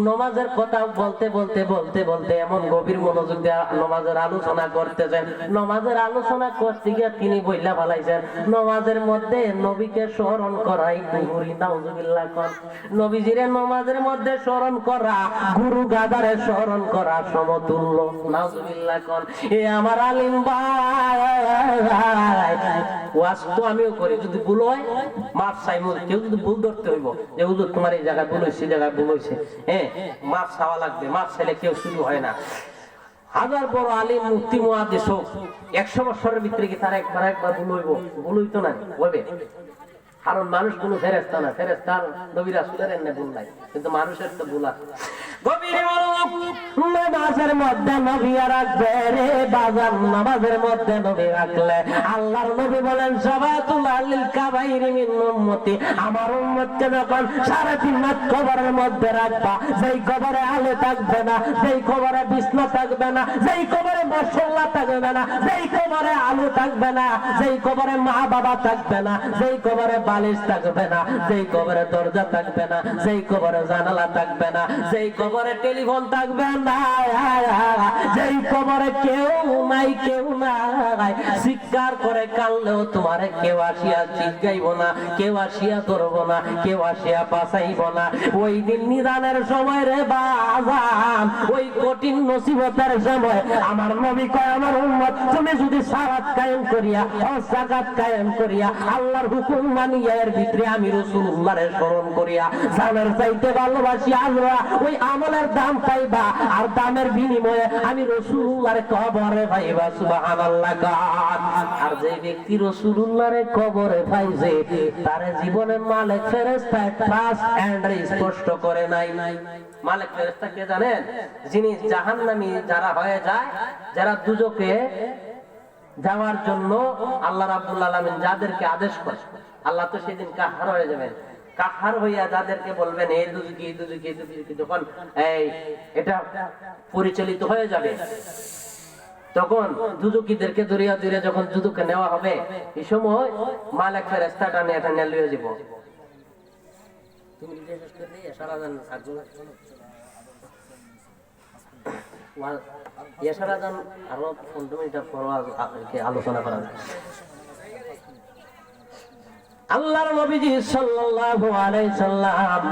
নমাজের কথা বলতে বলতে বলতে বলতে এমন গভীর মনোযোগ দিয়ে নমাজের আলোচনা করতেছেন। নমাজের আলোচনা করতে গিয়ে তিনি বইলা ভালাইছেন, নমাজের মধ্যে নবীকে স্মরণ করাই গুরু, নাউজুবিল্লাহ কোন নবীজিরে নমাজের মধ্যে স্মরণ করা গুরু গাদারে স্মরণ করা সমতুল্য, নাউজুবিল্লাহ কোন। এ আমার আলিম ভাই, ওয়াজ তো আমিও করি, যদি ভুল হয় মাফ চাইবো, কেউ যদি ভুল ধরতে হইব যে হুজুর তোমার এই জায়গায় ভুল হয়েছে, এই জায়গায় ভুল হয়েছে, মাফ চাওয়া লাগবে, মাফ চাইলে কেউ শুরু হয় না। হাজার বড় আলিম মুফতি মুহাদ্দিস হোক, 100 বছরের ভিতরে কি তার একবার ভুল হইব? ভুল হইতো না, হবে। কারণ মানুষ কোনো ফেরেশতা না, ফেরেশতার নবী রাসূলের এমনি ভুল নাই, কিন্তু মানুষের তো ভুল আছে। নামাজের মধ্যে নবী রাখবে রে বাজার, নামাজের মধ্যে নবী রাখলে আল্লাহর নবী বলেন সাবাতুল আলিল কাবাইরি মিন উম্মতি, আমার উম্মতকে যখন 3.5 মাস কবরের মধ্যে রাখবা, যেই কবরে আলো থাকবে না, যেই কবরে বিছনা থাকবে না, যেই কবরে মশলা থাকবে না, যেই কবরে আলো থাকবে না, যেই কবরে মা বাবা থাকবে না, যেই কবরে বালিশ থাকবে না, যেই কবরে দরজা থাকবে না, যেই কবরে জানালা থাকবে না, যেই কবরে টেলিফোন থাকবে না, যেই কবরে কেউ নাই, চিৎকার করে কানলেও তোমারে কেউ আসিয়া জিজ্ঞাইব না, কেউ আসিয়া ধরব না, কেউ আসিয়া বাঁচাইব না। ওই দিন নিদানের সময় রে বাজান, ওই কঠিন মুসিবতের সময় আমার নবী কয়, আমার উম্মত তুমি যদি সালাত কায়েম করিয়া, যাকাত কায়েম করিয়া, আল্লাহর হুকুম মানিয়া এর ভিতরে আমি রাসূলুল্লাহর স্মরণ করিয়া জানের চাইতে ভালোবাসি আসবা, ওই আমলের দাম পাইবা, আর দামের বিনিময়ে আমি রাসূলুল্লাহর কবরে পাইবা। সুবহানাল্লাহ। আর যে ব্যক্তি রাসূলুল্লাহর কবরে পাইছে, তার জীবনে মালিক ফেরেশতা ট্রাস্ট এন্ড স্পষ্ট করে নাই। মালিক ফেরেশতা কে জানেন? যিনি জাহান্নামী যারা হয়ে যায়, যারা দুজকে যাওয়ার জন্য আল্লাহ রাব্বুল আলামিন যাদেরকে আদেশ করে, আল্লাহ তো সেদিন কাহার হয়ে যাবেন, কাহার হইয়া যাদেরকে বলবেন এই দুজকি এই দুজকি এই দুজকি, যখন এটা পরিচালিত হয়ে যাবে, তখন দুজকিদেরকে দরিয়া দূরে যখন দুজকে নেওয়া হবে, এই সময় মালিক ফেরেশতাটা নিয়ে এটা নিয়ে লয়ে যাব। তুমি বিশেষ করে সারাদিন আরো 15 মিনিট পর আলোচনা করা যায়। আল্লাহর নবীজি সাল্লাল্লাহু আলাইহি সাল্লাম,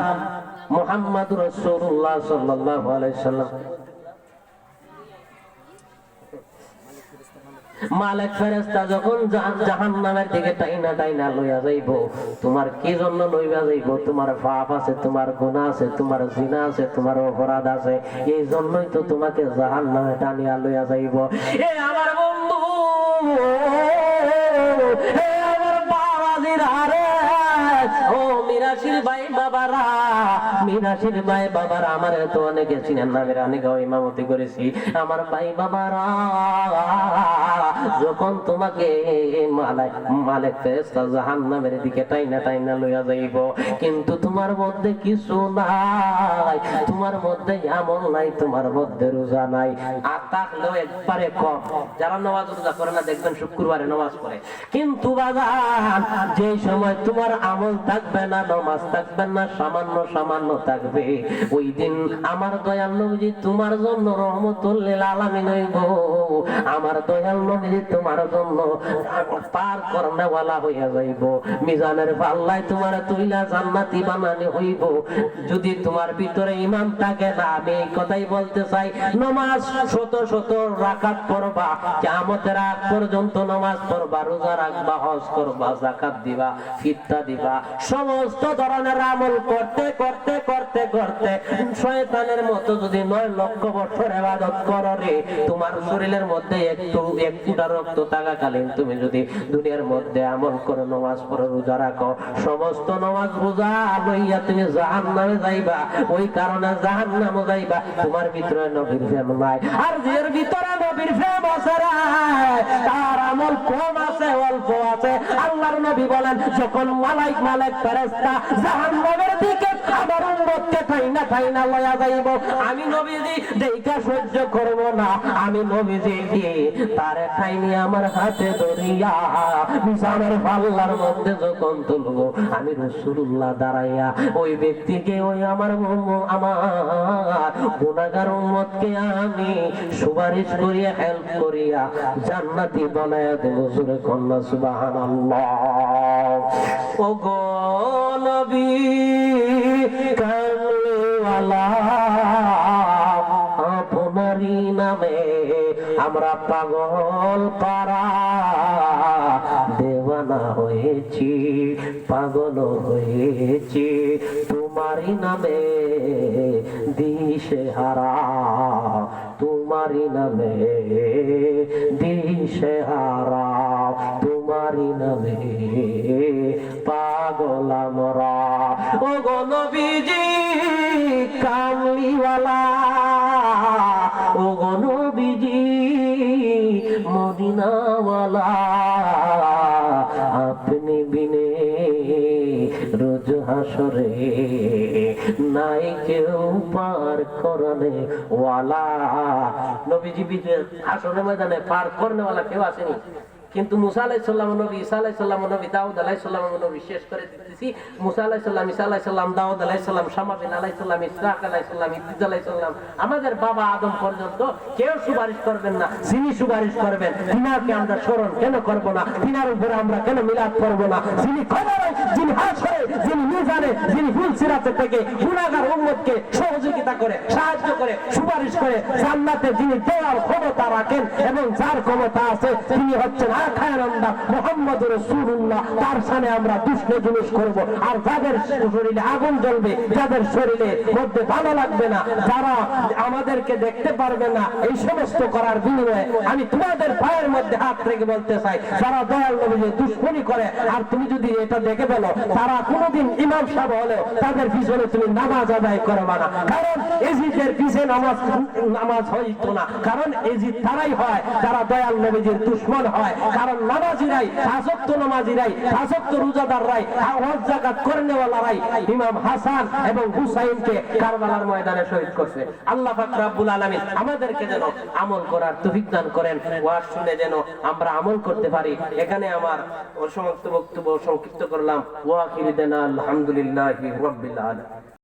মুহাম্মদুর রাসূলুল্লাহ সাল্লাল্লাহু আলাইহি সাল্লাম, মালিক ফেরেশতা যখন জাহান্নামের দিকে টাইনা লইয়া যাইব, তোমার কি জন্য লইয়া যাইব? তোমার পাপ আছে, তোমার গুনাহ আছে, তোমার জিনা আছে, তোমার অপরাধ আছে, এই জন্যই তো তোমাকে জাহান্নামে টানিয়া লইয়া যাইব। এ আমার বন্ধু, এ আমার বাবাজিরা রে, ও মিরাশির ভাই বাবারা, মিরাশির ভাই বাবারা, আমার তো অনেকে চিনেন না, আমি রানীগাঁও ইমামতি করেছি। আমার ভাই বাবারা, যখন তোমাকে মালিক ফেরেশতা জাহান্নামের দিকে টাইনা লইয়া যাইব, কিন্তু তোমার মধ্যে কিছু নাই, তোমার মধ্যে আমল নাই, তোমার মধ্যে রোজা নাই, আর থাকলেও একবারে কম। যারা নামাজ রোজা করে না দেখবেন শুক্রবারে নামাজ পড়ে, কিন্তু বাজার যে সময় তোমার আমল থাকবে না, নমাজ থাকবেন না, সামান্য সামান্য থাকবে। ওই দিন আমার দয়াল নবীজি তোমার জন্য রহমতুল লিল আলামিন হইব। আমার দয়াল নবীজি তোমার জন্য পার করনেওয়ালা হইয়া যাইব। মিজানের পাল্লায় তোমার তুইলা জান্নাতি বানানি হইব। যদি তোমার ভিতরে ঈমান থাকে না, আমি এই কথাই বলতে চাই, নমাজ শত শত রাকাত পড়বা, কিয়ামতের আগ পর্যন্ত নমাজ পড়বা, রোজা রাখবা, হজ করবা, যাকাত দিবা, ফিতরা দিবা, সমস্ত ধরনের আমল করতে করতে করতে করতে শয়তানের মতো যদি 9 লক্ষ বছর ইবাদত করো রে, তোমার শরীরের মধ্যে একটু একটুটা রক্ত থাকাকালীন তুমি যদি দুনিয়ার মধ্যে আমল করো, নমাজ পড়ো, রোজা রাখো, সমস্ত নমাজ রোজা লইয়া তুমি জাহান্নামে যাইবা। ওই কারণে জাহান্নামে যাইবা, তোমার ভিতরে নবীর প্রেম নাই। আর যার ভিতরে নবীর প্রেম আছে তার আমল কম আছে, অল্প আছে। আল্লাহর নবী বলেন, যখন মালায়েক ফেরেশতা জাহান্নামের দিকে আমার উম্মতকে ঠাইনা লয়া যাইব, আমি নবীজি দেখা সহ্য করব না, আমি নবীজি তারে ঠাইনি আমার হাতে ধরিয়া মিজানের পাল্লার মধ্যে যখন তুলব, আমি রাসূলুল্লাহ দাঁড়াইয়া ওই ব্যক্তিকে, ওই আমার গুনাহগার উম্মতকে আমি সুপারিশ করিয়া, হেল্প করিয়া জান্নাতি বানায়া দেব। জোরে কন্যা সুবহানাল্লাহ। ও গো নবী কামলিওয়ালা, আপনারই নামে আমরা পাগল পারা দেওয়ানা হয়েছি, পাগল হয়েছি, তোমারই নামে দিশেহারা, তোমারই নামে দিশেহারা, তোমারই নামে পাগল আমরা। ও গো নবীজি কামলিওয়ালা, ও গো নবীজি মদিনাওয়ালা, আপনি বিনে রোজ হাসরে নাই কেউ পার করনে ওয়ালা। নবীজি হাসরের ময়দানে পার করনে ওয়ালা কেউ আসেনি, কিন্তু মুসা আলাইহিস সালাম নবী, ঈসা আলাইহিস সালাম নবী, দাউদ আলাইহিস সালাম নবী, শেষ করে দিতেছি। মুসা আলাইহিস সালাম, ঈসা আলাইহিস সালাম, দাউদ আলাইহিস সালাম, শামা বিন আলাইহিস সালাম, ইসহাক আলাইহিস সালাম, ইদ্রিস আলাইহিস সালাম, আমাদের বাবা আদম পর্যন্ত কেউ সুপারিশ করবেন না। যিনি সুপারিশ করবেন তিনাকে আমরা স্মরণ কেন করব না? তিনার উপরে আমরা কেন মিলাদ করব না? যিনি কবরে, যিনি হাসরে, যিনি মিজানে, যিনি ফুলসিরাতে থেকে গুনাহগার উম্মতকে সহযোগিতা করে, সাহায্য করে, সুপারিশ করে, জান্নাতে যিনি দেওয়ার ক্ষমতা রাখেন এবং যার ক্ষমতা আছে, তিনি হচ্ছেন মুহাম্মদুর রাসূলুল্লাহ। তার সামনে আমরা দুষ্ণে জুলুস করব। আর যাদের শরীরে আগুন জ্বলবে, যাদের শরীরে মধ্যে ভালো লাগবে না, যারা আমাদেরকে দেখতে পারবে না, এই সমস্ত করার বিনিময়ে আমি তোমাদের পায়ের মধ্যে হাত রেখে বলতে চাই, যারা দয়াল নবীকে দুশ্মনী করে, আর তুমি যদি এটা দেখে ফেলো, তারা কোনোদিন ইমাম সাহেব হলেও তাদের পিছনে তুমি নামাজ আদায় করবে না। কারণ এজিদের পিছনে নামাজ হইতো না, কারণ এজিদ তারাই হয় যারা দয়াল নবীজির দুশ্মন হয়। কারণ নামাজিরাই, পাঁচ ওয়াক্ত নামাজিরাই, পাঁচ ওয়াক্ত রোজাদাররাই, হজ যাকাত করেনেওয়ালারাই ইমাম হাসান এবং হুসাইনকে কারবালার ময়দানে শহীদ করছে। আল্লাহ পাক রব্বুল আলামিন আমাদেরকে যেন আমল করার তৌফিক দান করেন, ওয়াজ শুনে যেন আমরা আমল করতে পারি। এখানে আমার সমস্ত বক্তব্য সংক্ষিপ্ত করলাম। ওয়া আখিরু দানা আলহামদুলিল্লাহি রাব্বিল আলামিন।